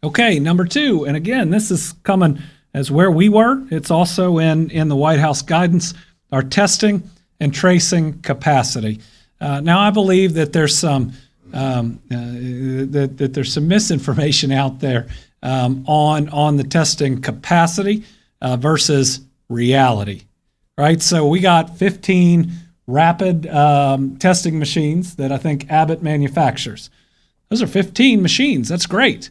Okay, number 2, and again, this is coming as where we were. It's also in the White House guidance, our testing and tracing capacity. Now, I believe that there's some that there's some misinformation out there on the testing capacity versus reality, right? So we got 15 rapid testing machines that I think Abbott manufactures. Those are 15 machines. That's great,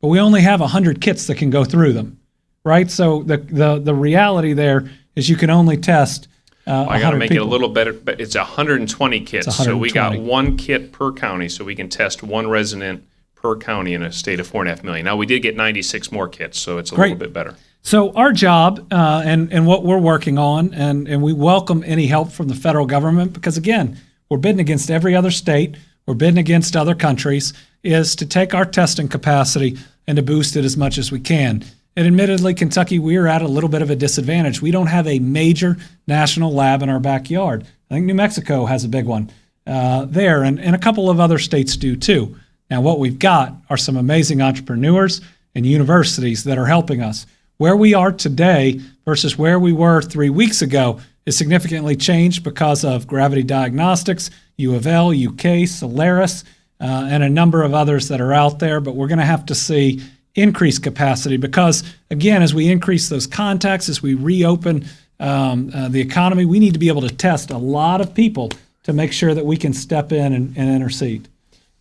but we only have 100 kits that can go through them, right? So the reality there is you can only test. I got to make it a little better, but it's 120 kits. 120. So we got 1 kit per county, so we can test 1 resident per county in a state of 4.5 million. Now, we did get 96 more kits, so it's a little bit better. So our job and what we're working on, and we welcome any help from the federal government, because, again, we're bidding against every other state, we're bidding against other countries, is to take our testing capacity and to boost it as much as we can. And admittedly, Kentucky, we're at a little bit of a disadvantage. We don't have a major national lab in our backyard. I think New Mexico has a big one there, and a couple of other states do too. Now, what we've got are some amazing entrepreneurs and universities that are helping us. Where we are today versus where we were 3 weeks ago is significantly changed because of Gravity Diagnostics, U of L, UK, Solaris, and a number of others that are out there. But we're going to have to see increased capacity because, again, as we increase those contacts, as we reopen the economy, we need to be able to test a lot of people to make sure that we can step in and intercede.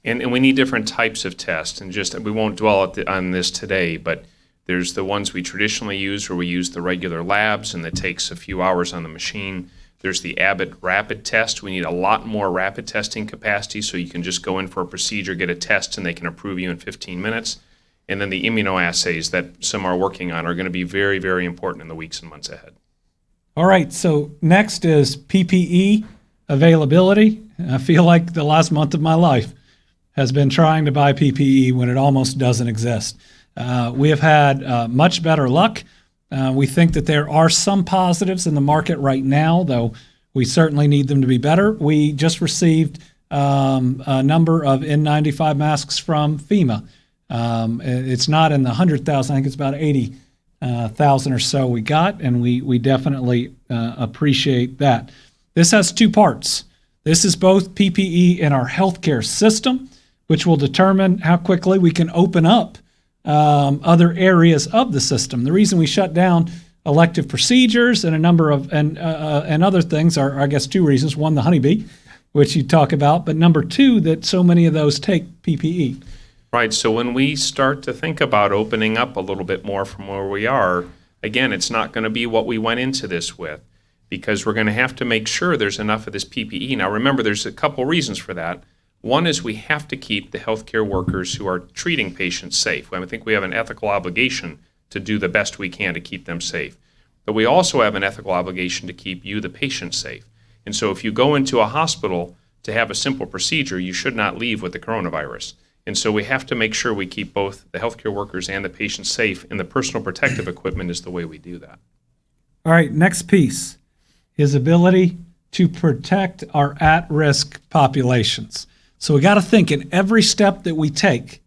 And we need different types of tests. And just we won't dwell on this today, but there's the ones we traditionally use where we use the regular labs and that takes a few hours on the machine. There's the Abbott rapid test. We need a lot more rapid testing capacity so you can just go in for a procedure, get a test, and they can approve you in 15 minutes. And then the immunoassays that some are working on are going to be very, very important in the weeks and months ahead. All right, so next is PPE availability. I feel like the last month of my life has been trying to buy PPE when it almost doesn't exist. We have had much better luck. We think that there are some positives in the market right now, though we certainly need them to be better. We just received a number of N95 masks from FEMA. It's not in the 100,000, I think it's about 80,000 or so we got, and we definitely appreciate that. This has two parts. This is both PPE in our healthcare system, which will determine how quickly we can open up other areas of the system. The reason we shut down elective procedures and a number of and other things are, I guess, two reasons. One, the honeybee, which you talk about, but number two, that so many of those take PPE. Right. So when we start to think about opening up a little bit more from where we are, again, it's not going to be what we went into this with, because we're going to have to make sure there's enough of this PPE. Now, remember, there's a couple reasons for that. One is we have to keep the healthcare workers who are treating patients safe. I think we have an ethical obligation to do the best we can to keep them safe. But we also have an ethical obligation to keep you, the patient, safe. And so if you go into a hospital to have a simple procedure, you should not leave with the coronavirus. And so we have to make sure we keep both the healthcare workers and the patients safe, and the personal protective equipment is the way we do that. All right, next piece is ability to protect our at-risk populations. So we got to think in every step that we take,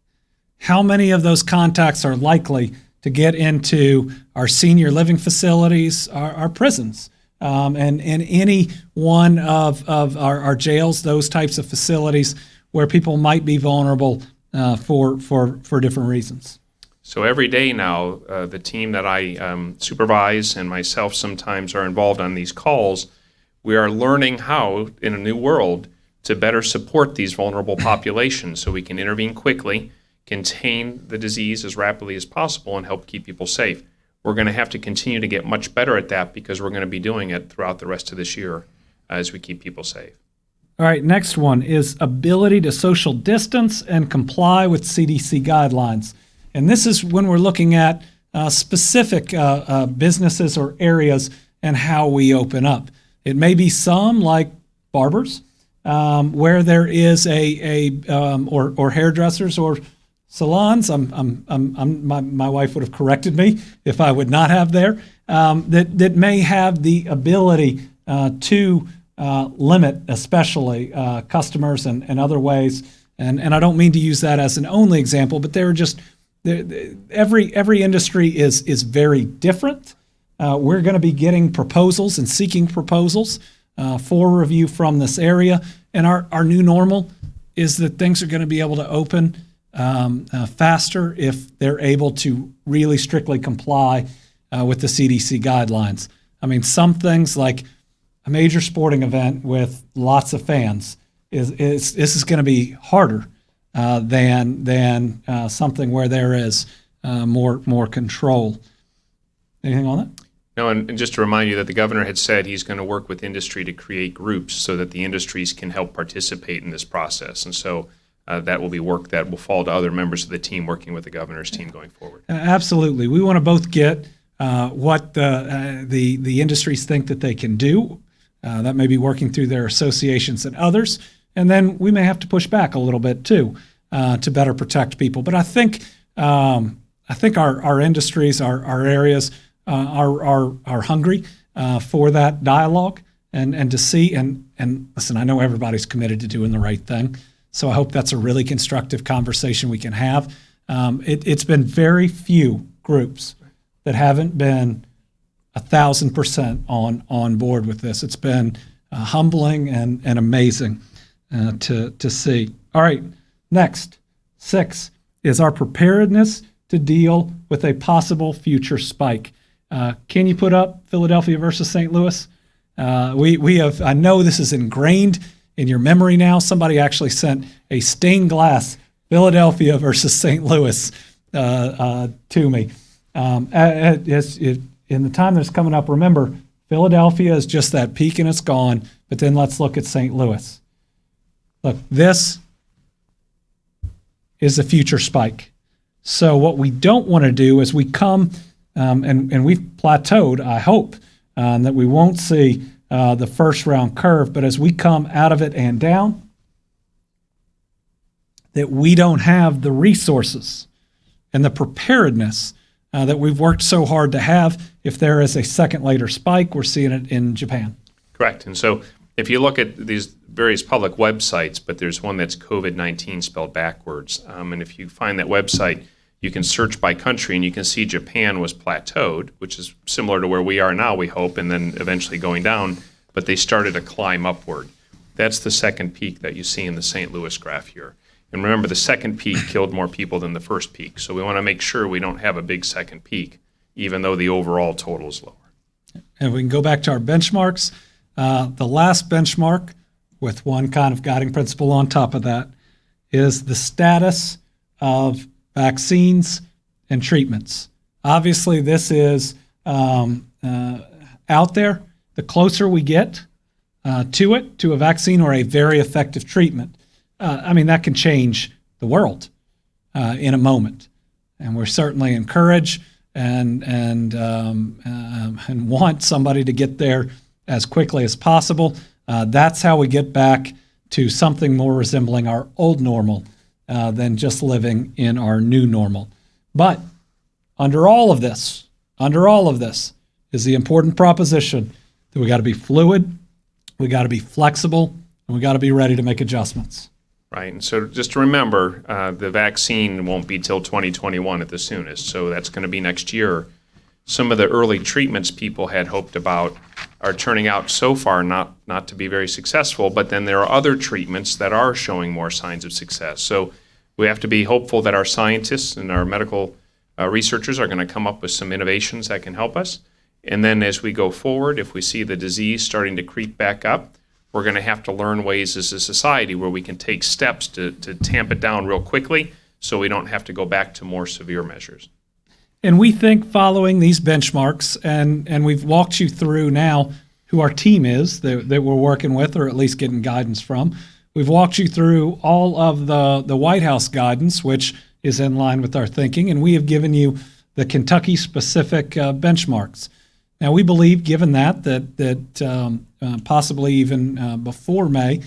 how many of those contacts are likely to get into our senior living facilities, our prisons, and any one of our jails, those types of facilities where people might be vulnerable for different reasons. So every day now, the team that I supervise and myself sometimes are involved on these calls, we are learning how, in a new world, to better support these vulnerable populations so we can intervene quickly, contain the disease as rapidly as possible, and help keep people safe. We're going to have to continue to get much better at that, because we're going to be doing it throughout the rest of this year as we keep people safe. All right, next one is ability to social distance and comply with CDC guidelines. And this is when we're looking at specific businesses or areas and how we open up. It may be some like barbers, where there is or hairdressers or salons. My wife would have corrected me if I would not have there. That may have the ability to limit, especially customers and other ways. And I don't mean to use that as an only example, but every industry is very different. We're going to be getting proposals and seeking proposals for review from this area. And our new normal is that things are going to be able to open faster if they're able to really strictly comply with the CDC guidelines. I mean, some things like a major sporting event with lots of fans this is going to be harder than something where there is more control. Anything on that? No, and just to remind you that the governor had said he's going to work with industry to create groups so that the industries can help participate in this process. And so that will be work that will fall to other members of the team working with the governor's team going forward. Absolutely. We want to both get what the industries think that they can do. That may be working through their associations and others. And then we may have to push back a little bit too to better protect people. But I think our industries, our areas are hungry for that dialogue and to see and listen. I know everybody's committed to doing the right thing, so I hope that's a really constructive conversation we can have. It's been very few groups that haven't been 1,000% on board with this. It's been humbling and amazing to see. All right, next 6 is our preparedness to deal with a possible future spike. Can you put up Philadelphia versus St. Louis? We have. I know this is ingrained in your memory now. Somebody actually sent a stained glass Philadelphia versus St. Louis to me. In the time that's coming up, remember, Philadelphia is just that peak and it's gone. But then let's look at St. Louis. Look, this is a future spike. So what we don't want to do is we come and we've plateaued, I hope, and that we won't see the first round curve, but as we come out of it and down, that we don't have the resources and the preparedness that we've worked so hard to have if there is a second later spike. We're seeing it in Japan. Correct. And so if you look at these various public websites, but there's one that's COVID-19 spelled backwards. And if you find that website, you can search by country and you can see Japan was plateaued, which is similar to where we are now, we hope, and then eventually going down, but they started to climb upward. That's the second peak that you see in the St. Louis graph here. And remember, the second peak killed more people than the first peak. So we want to make sure we don't have a big second peak, even though the overall total is lower. And we can go back to our benchmarks. The last benchmark, with one kind of guiding principle on top of that, is the status of vaccines and treatments. Obviously, this is out there. The closer we get to a vaccine or a very effective treatment, that can change the world in a moment. And we're certainly encouraged and want somebody to get there as quickly as possible. That's how we get back to something more resembling our old normal than just living in our new normal. But under all of this is the important proposition that we got to be fluid, we got to be flexible, and we got to be ready to make adjustments. Right, and so just to remember, the vaccine won't be till 2021 at the soonest, so that's going to be next year. Some of the early treatments people had hoped about are turning out so far not to be very successful, but then there are other treatments that are showing more signs of success. So we have to be hopeful that our scientists and our medical researchers are going to come up with some innovations that can help us. And then as we go forward, if we see the disease starting to creep back up, we're going to have to learn ways as a society where we can take steps to tamp it down real quickly so we don't have to go back to more severe measures. And we think following these benchmarks, and we've walked you through now who our team is that we're working with, or at least getting guidance from. We've walked you through all of the White House guidance, which is in line with our thinking, and we have given you the Kentucky-specific benchmarks. Now, we believe, given that possibly even before May,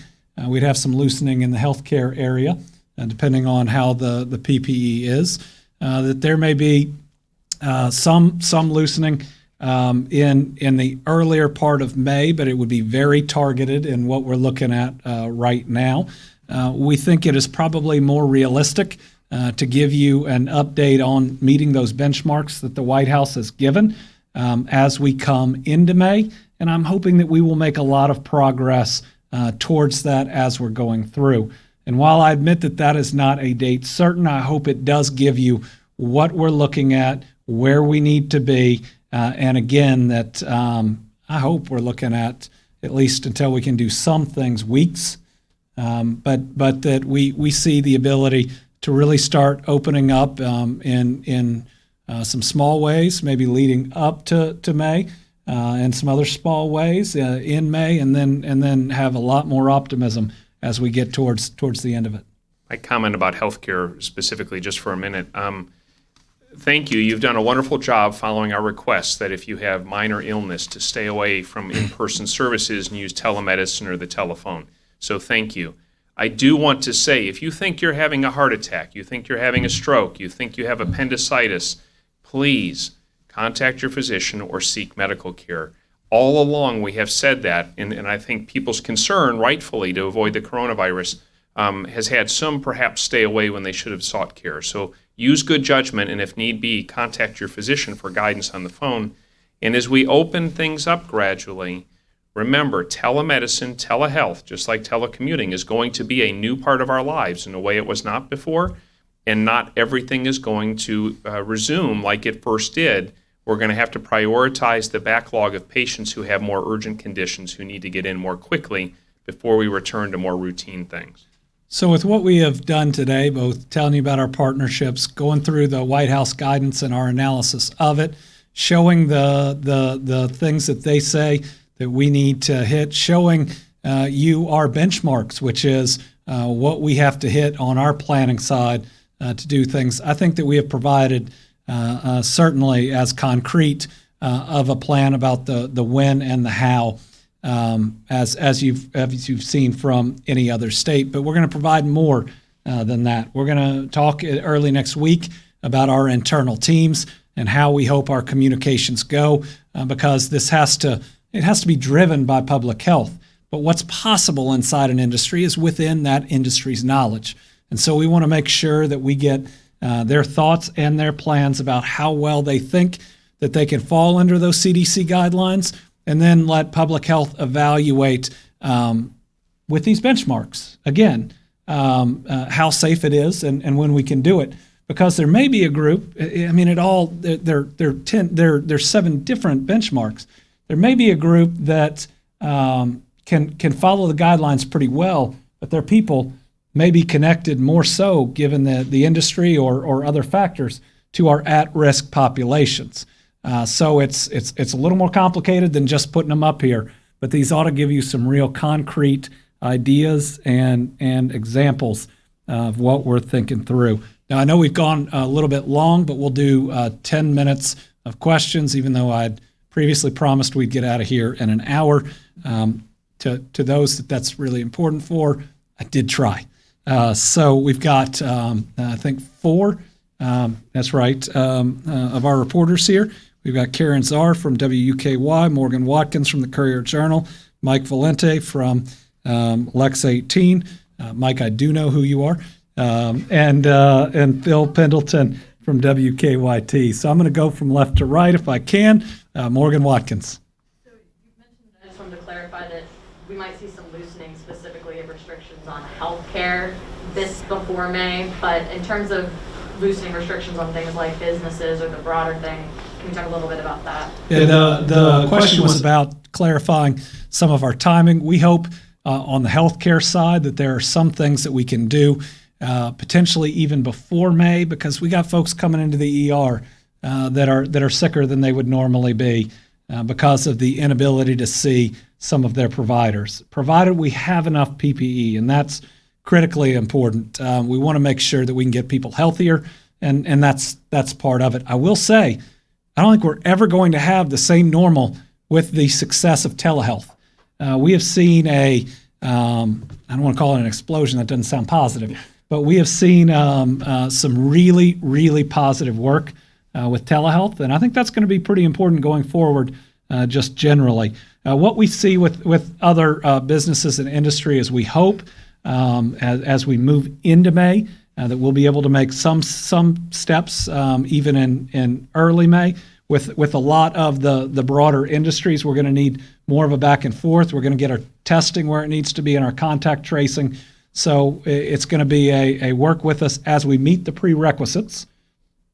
we'd have some loosening in the healthcare area, depending on how the PPE is, that there may be some loosening in the earlier part of May, but it would be very targeted in what we're looking at right now. We think it is probably more realistic to give you an update on meeting those benchmarks that the White House has given as we come into May, and I'm hoping that we will make a lot of progress towards that as we're going through. And while I admit that that is not a date certain, I hope it does give you what we're looking at, where we need to be, and again, that I hope we're looking at least until we can do some things, weeks, but that we see the ability to really start opening up in some small ways, maybe leading up to May, and some other small ways in May, and then have a lot more optimism as we get towards the end of it. I comment about healthcare specifically just for a minute. Thank you. You've done a wonderful job following our requests that if you have minor illness to stay away from in-person services and use telemedicine or the telephone. So thank you. I do want to say, if you think you're having a heart attack, you think you're having a stroke, you think you have appendicitis, please contact your physician or seek medical care. All along we have said that, and I think people's concern, rightfully, to avoid the coronavirus has had some perhaps stay away when they should have sought care. So use good judgment, and if need be, contact your physician for guidance on the phone. And as we open things up gradually, remember, telemedicine, telehealth, just like telecommuting, is going to be a new part of our lives in a way it was not before, and not everything is going to resume like it first did. We're going to have to prioritize the backlog of patients who have more urgent conditions who need to get in more quickly before we return to more routine things. So with what we have done today, both telling you about our partnerships, going through the White House guidance and our analysis of it, showing the things that they say that we need to hit, showing you our benchmarks, which is what we have to hit on our planning side to do things. I think that we have provided certainly as concrete of a plan about the when and the how, as you've seen from any other state. But we're going to provide more than that. We're going to talk early next week about our internal teams and how we hope our communications go, because it has to be driven by public health. But what's possible inside an industry is within that industry's knowledge. And so we want to make sure that we get their thoughts and their plans about how well they think that they can fall under those CDC guidelines, and then let public health evaluate with these benchmarks, again, how safe it is and when we can do it. Because there may be a group, I mean, there's 7 different benchmarks. There may be a group that can follow the guidelines pretty well, but their people may be connected more so, given the industry or other factors, to our at-risk populations. So it's a little more complicated than just putting them up here, but these ought to give you some real concrete ideas and examples of what we're thinking through. Now, I know we've gone a little bit long, but we'll do 10 minutes of questions, even though I'd previously promised we'd get out of here in an hour. To those that's really important for, I did try. So we've got, I think, 4, that's right, of our reporters here. We've got Karen Czar from WUKY, Morgan Watkins from the Courier-Journal, Mike Valente from Lex 18. Mike, I do know who you are. And Phil Pendleton from WKYT. So I'm going to go from left to right if I can. Morgan Watkins. So you mentioned, I just wanted to clarify that we might see some loosening specifically of restrictions on healthcare this before May, but in terms of loosening restrictions on things like businesses or the broader thing, can you talk a little bit about that? Yeah, the question was about clarifying some of our timing. We hope on the healthcare side that there are some things that we can do potentially even before May, because we got folks coming into the ER that are sicker than they would normally be because of the inability to see some of their providers, provided we have enough PPE, and that's critically important. We want to make sure that we can get people healthier, and that's part of it. I will say, I don't think we're ever going to have the same normal with the success of telehealth. We have seen I don't want to call it an explosion, that doesn't sound positive, but we have seen some really, really positive work with telehealth, and I think that's going to be pretty important going forward, just generally. What we see with other businesses and industry is we hope as we move into May that we'll be able to make some steps even in early May. With a lot of the broader industries, we're going to need more of a back and forth. We're going to get our testing where it needs to be and our contact tracing. So it's going to be a work with us as we meet the prerequisites,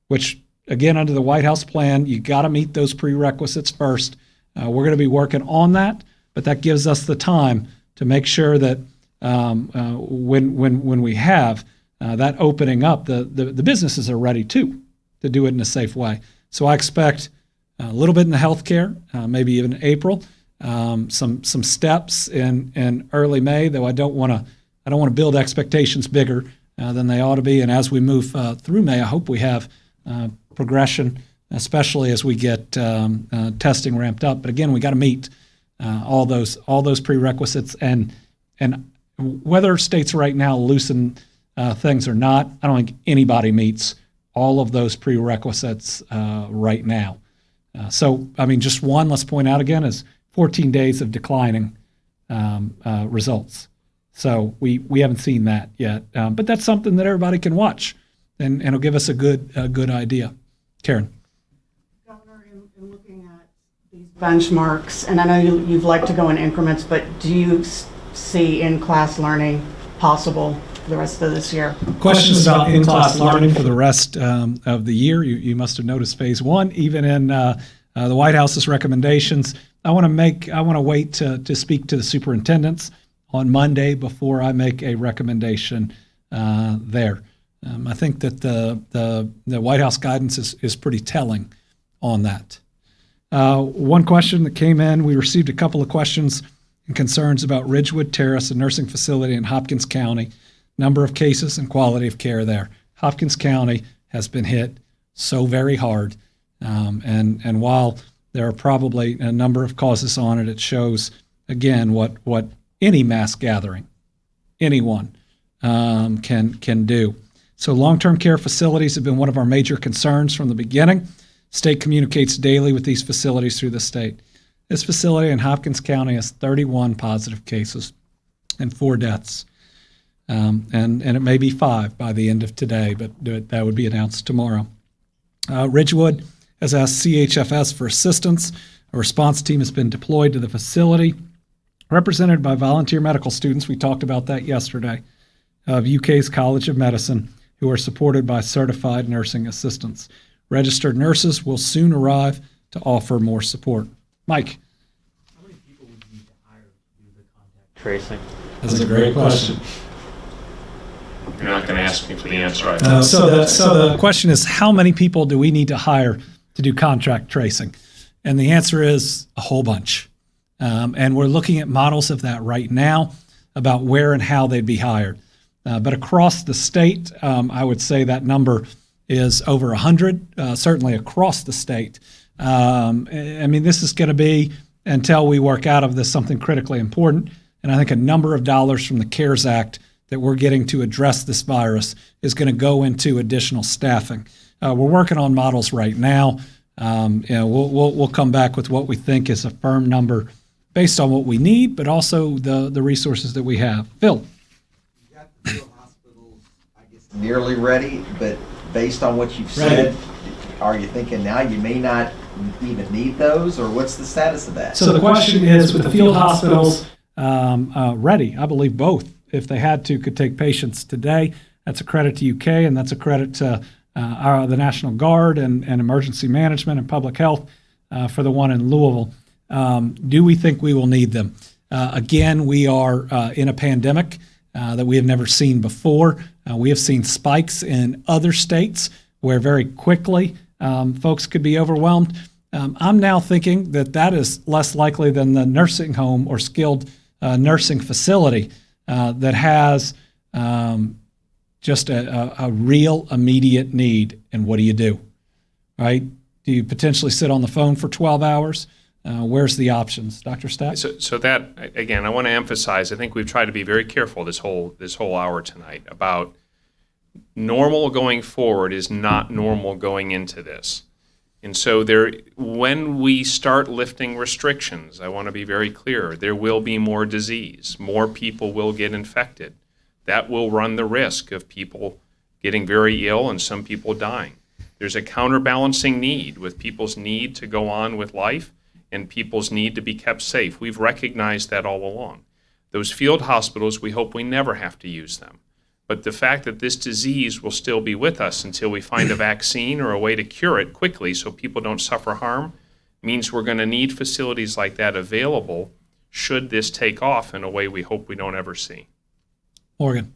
which, again, under the White House plan, you got to meet those prerequisites first. We're going to be working on that, but that gives us the time to make sure that when we have that opening up, the businesses are ready to do it in a safe way. So I expect a little bit in the healthcare, maybe even April, some steps in early May, though I don't want to build expectations bigger than they ought to be. And as we move through May, I hope we have progression, especially as we get testing ramped up. But again, we got to meet all those prerequisites, and whether states right now loosen things or not, I don't think anybody meets all of those prerequisites right now. So, I mean, just one, let's point out again, is 14 days of declining results. So we haven't seen that yet, but that's something that everybody can watch, and it'll give us a good idea. Karen. Governor, in looking at these benchmarks, and I know you've liked to go in increments, but do you see in-class learning possible for the rest of this year? Questions about in-class learning for the rest of the year. You must have noticed phase 1, even in the White House's recommendations. I want to wait to speak to the superintendents on Monday before I make a recommendation there. I think that the White House guidance is pretty telling on that. One question that came in, we received a couple of questions and concerns about Ridgewood Terrace, a nursing facility in Hopkins County, number of cases and quality of care there. Hopkins County has been hit so very hard. And while there are probably a number of causes on it. It shows, again, what any mass gathering, anyone, can do. So long-term care facilities have been one of our major concerns from the beginning. State communicates daily with these facilities through the state. This facility in Hopkins County has 31 positive cases and 4 deaths. And it may be 5 by the end of today, but that would be announced tomorrow. Ridgewood has asked CHFS for assistance. A response team has been deployed to the facility, represented by volunteer medical students. We talked about that yesterday, of UK's College of Medicine, who are supported by certified nursing assistants. Registered nurses will soon arrive to offer more support. Mike. How many people would you need to hire to do the contact tracing? That's a great question. You're not going to ask me for the answer. So the question is, how many people do we need to hire to do contract tracing? And the answer is a whole bunch. And we're looking at models of that right now about where and how they'd be hired. But across the state, I would say that number is over 100, certainly across the state. I mean, this is going to be, until we work out of this, something critically important. And I think a number of dollars from the CARES Act that we're getting to address this virus is going to go into additional staffing. We're working on models right now. We'll come back with what we think is a firm number based on what we need, but also the resources that we have. Phil. You got the field hospitals, I guess, nearly ready, but based on what you've said, are you thinking now you may not even need those, or what's the status of that? So the question is, with the field hospitals ready, I believe both, if they had to, could take patients today. That's a credit to UK, and that's a credit to the National Guard and emergency management and public health for the one in Louisville. Do we think we will need them? Again, we are in a pandemic that we have never seen before. We have seen spikes in other states where very quickly folks could be overwhelmed. I'm now thinking that is less likely than the nursing home or skilled nursing facility that has just a real immediate need. And what do? Right? Do you potentially sit on the phone for 12 hours? Where's the options, Dr. Stack? So that, again, I want to emphasize, I think we've tried to be very careful this whole hour tonight about normal going forward is not normal going into this. And so when we start lifting restrictions, I want to be very clear, there will be more disease. More people will get infected. That will run the risk of people getting very ill and some people dying. There's a counterbalancing need with people's need to go on with life and people's need to be kept safe. We've recognized that all along. Those field hospitals, we hope we never have to use them. But the fact that this disease will still be with us until we find a vaccine or a way to cure it quickly so people don't suffer harm means we're going to need facilities like that available should this take off in a way we hope we don't ever see. Morgan.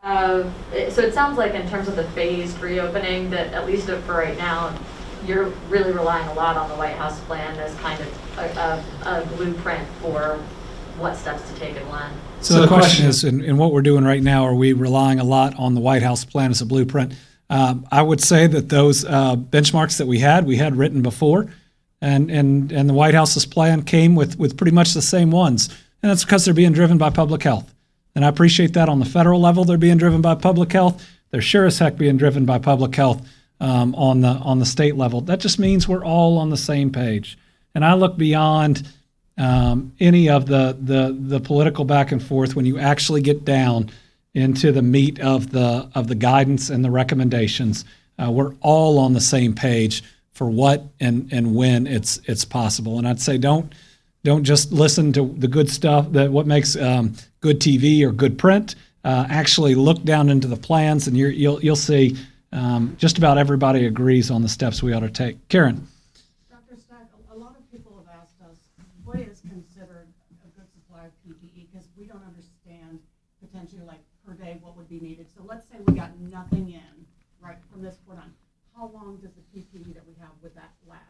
So it sounds like in terms of the phased reopening that, at least for right now, you're really relying a lot on the White House plan as kind of a blueprint for what steps to take and when. So the question is, in what we're doing right now, are we relying a lot on the White House plan as a blueprint? I would say that those benchmarks that we had written before, and the White House's plan came with pretty much the same ones. And that's because they're being driven by public health. And I appreciate that on the federal level, they're being driven by public health. They're sure as heck being driven by public health on the state level. That just means we're all on the same page. And I look beyond any of the political back and forth when you actually get down into the meat of the guidance and the recommendations. We're all on the same page for what and when it's possible. And I'd say don't just listen to the good stuff, that what makes good TV or good print. Actually look down into the plans, and you'll see just about everybody agrees on the steps we ought to take. Karen. Dr. Stack, a lot of people have asked us, what is considered a good supply of PPE? Because we don't understand potentially, like, per day what would be needed. So let's say we got nothing in, right, from this point on. How long does the PPE that we have, would that last?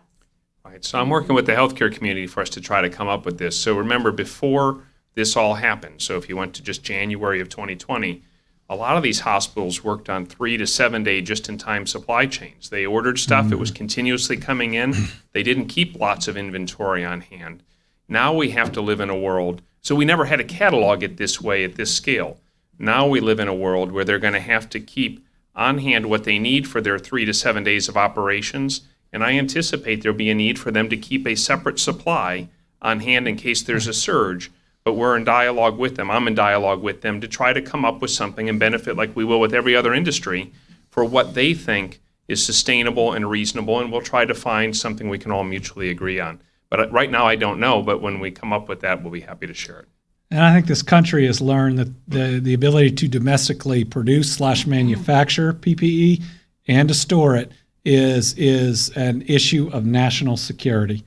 All right, so I'm working with the healthcare community for us to try to come up with this. So remember, before this all happened, so if you went to just January of 2020, a lot of these hospitals worked on 3 to 7 day just-in-time supply chains. They ordered stuff, it was continuously coming in. They didn't keep lots of inventory on hand. Now we have to live in a world, so we never had to catalog it this way at this scale. Now we live in a world where they're going to have to keep on hand what they need for their 3 to 7 days of operations, and I anticipate there'll be a need for them to keep a separate supply on hand in case there's a surge. But we're in dialogue with them. I'm in dialogue with them to try to come up with something and benefit like we will with every other industry for what they think is sustainable and reasonable, and we'll try to find something we can all mutually agree on. But right now I don't know, but when we come up with that, we'll be happy to share it. And I think this country has learned that the ability to domestically produce / manufacture PPE and to store it is an issue of national security.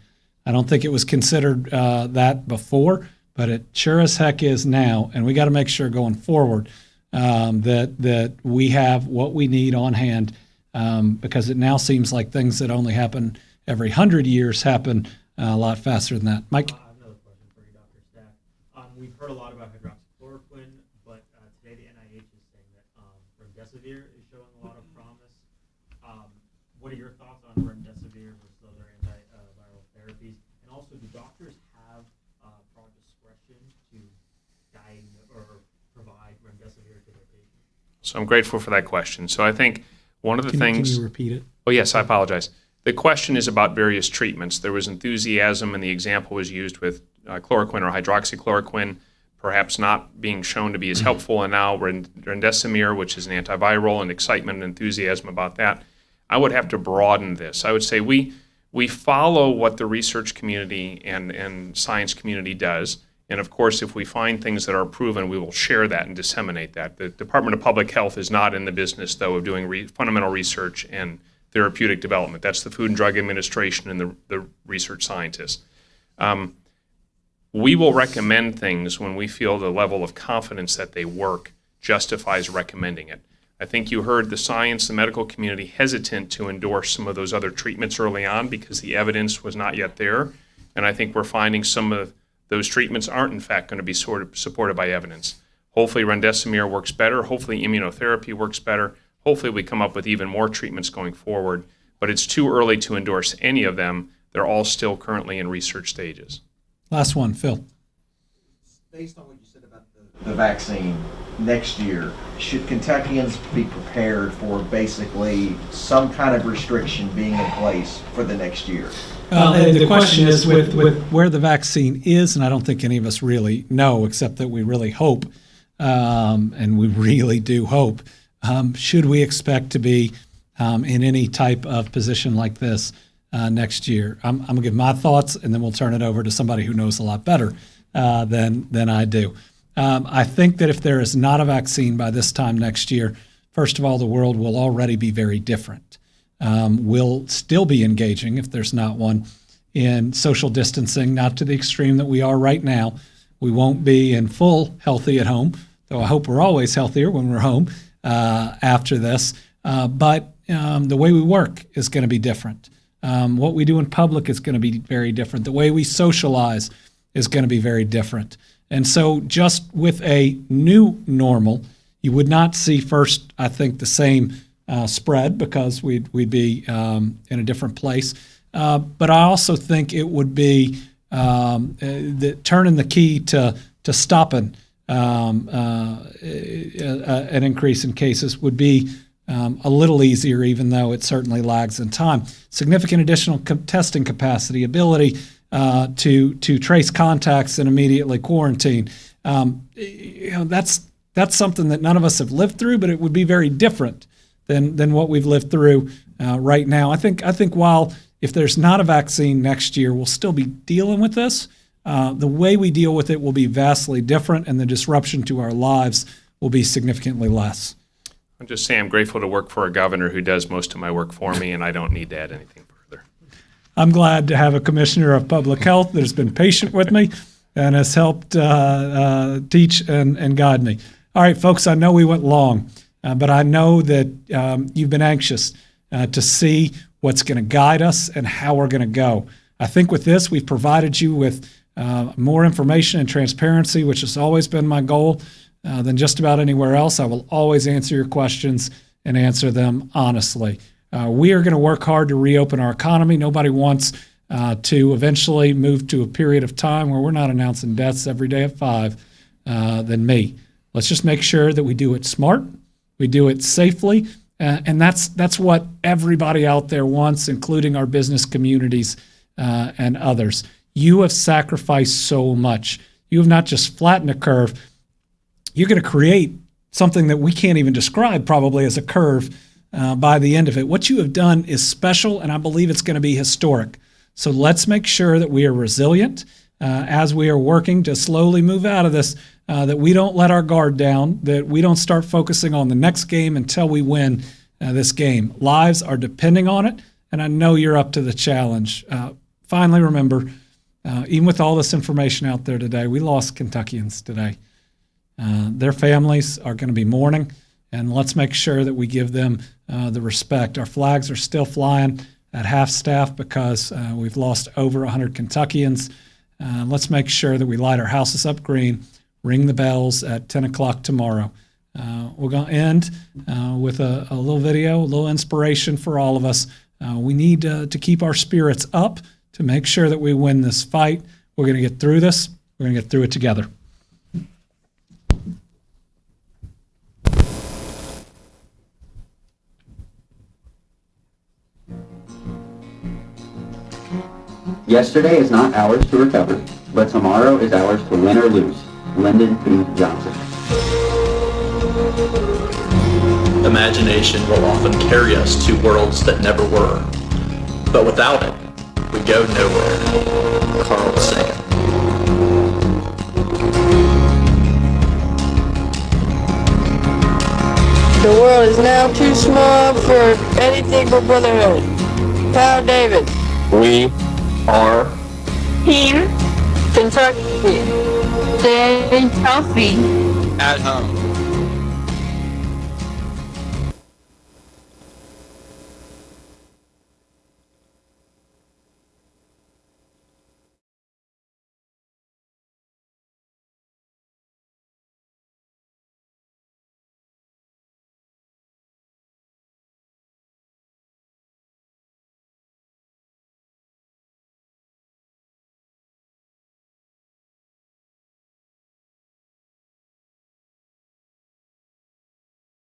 I don't think it was considered that before, but it sure as heck is now, and we got to make sure going forward that we have what we need on hand, because it now seems like things that only happen every 100 years happen a lot faster than that. Mike? I have another question for you, Dr. Stack. We've heard a lot about hydroxychloroquine, but today the NIH is saying that remdesivir is showing a lot of promise. What are your thoughts on remdesivir versus other antiviral therapies? And also, do doctors have broad discretion to guide or provide remdesivir to their patients? So I'm grateful for that question. So I think one of the things... Can you repeat it? Oh, yes, I apologize. The question is about various treatments. There was enthusiasm, and the example was used with chloroquine or hydroxychloroquine, perhaps not being shown to be as helpful, and now remdesivir, which is an antiviral, and excitement and enthusiasm about that. I would have to broaden this. I would say we follow what the research community and science community does, and of course, if we find things that are proven, we will share that and disseminate that. The Department of Public Health is not in the business, though, of doing fundamental research and therapeutic development. That's the Food and Drug Administration and the research scientists. We will recommend things when we feel the level of confidence that they work justifies recommending it. I think you heard the science, the medical community hesitant to endorse some of those other treatments early on because the evidence was not yet there. And I think we're finding some of those treatments aren't in fact going to be sort of supported by evidence. Hopefully remdesivir works better. Hopefully immunotherapy works better. Hopefully we come up with even more treatments going forward, but it's too early to endorse any of them. They're all still currently in research stages. Last one, Phil. Based on what you said about the vaccine next year, should Kentuckians be prepared for basically some kind of restriction being in place for the next year? The question is with where the vaccine is, and I don't think any of us really know, except that we really hope, and we really do hope, should we expect to be in any type of position like this next year? I'm going to give my thoughts, and then we'll turn it over to somebody who knows a lot better than I do. I think that if there is not a vaccine by this time next year, first of all, the world will already be very different. We'll still be engaging, if there's not one, in social distancing, not to the extreme that we are right now. We won't be in full healthy at home, though I hope we're always healthier when we're home after this. But the way we work is going to be different. What we do in public is going to be very different. The way we socialize is going to be very different. And so just with a new normal, you would not see first, I think, the same spread because we'd be in a different place. But I also think it would be turning the key to stopping an increase in cases would be a little easier, even though it certainly lags in time. Significant additional testing capacity, ability to trace contacts and immediately quarantine. That's something that none of us have lived through, but it would be very different than what we've lived through right now. I think while if there's not a vaccine next year, we'll still be dealing with this. The way we deal with it will be vastly different, and the disruption to our lives will be significantly less. I'll just say I'm grateful to work for a governor who does most of my work for me, and I don't need to add anything further. I'm glad to have a commissioner of public health that has been patient with me and has helped teach and guide me. All right, folks, I know we went long, but I know that you've been anxious to see what's going to guide us and how we're going to go. I think with this, we've provided you with more information and transparency, which has always been my goal. than just about anywhere else. I will always answer your questions and answer them honestly. We are going to work hard to reopen our economy. Nobody wants to eventually move to a period of time where we're not announcing deaths every day at 5 than me. Let's just make sure that we do it smart, we do it safely, and that's what everybody out there wants, including our business communities and others. You have sacrificed so much. You have not just flattened a curve, you're going to create something that we can't even describe probably as a curve by the end of it. What you have done is special, and I believe it's going to be historic. So let's make sure that we are resilient as we are working to slowly move out of this, that we don't let our guard down, that we don't start focusing on the next game until we win this game. Lives are depending on it, and I know you're up to the challenge. Finally, remember, even with all this information out there today, we lost Kentuckians today. Their families are going to be mourning, and let's make sure that we give them the respect. Our flags are still flying at half staff because we've lost over 100 Kentuckians. Let's make sure that we light our houses up green, ring the bells at 10 o'clock tomorrow. We're going to end with a little video, a little inspiration for all of us. We need to keep our spirits up to make sure that we win this fight. We're going to get through this. We're going to get through it together. Yesterday is not ours to recover, but tomorrow is ours to win or lose. Lyndon B. Johnson. Imagination will often carry us to worlds that never were, but without it, we go nowhere. Carl Sagan. The world is now too small for anything but brotherhood. Kyle David. We are Team Kentucky. Stay healthy. at home.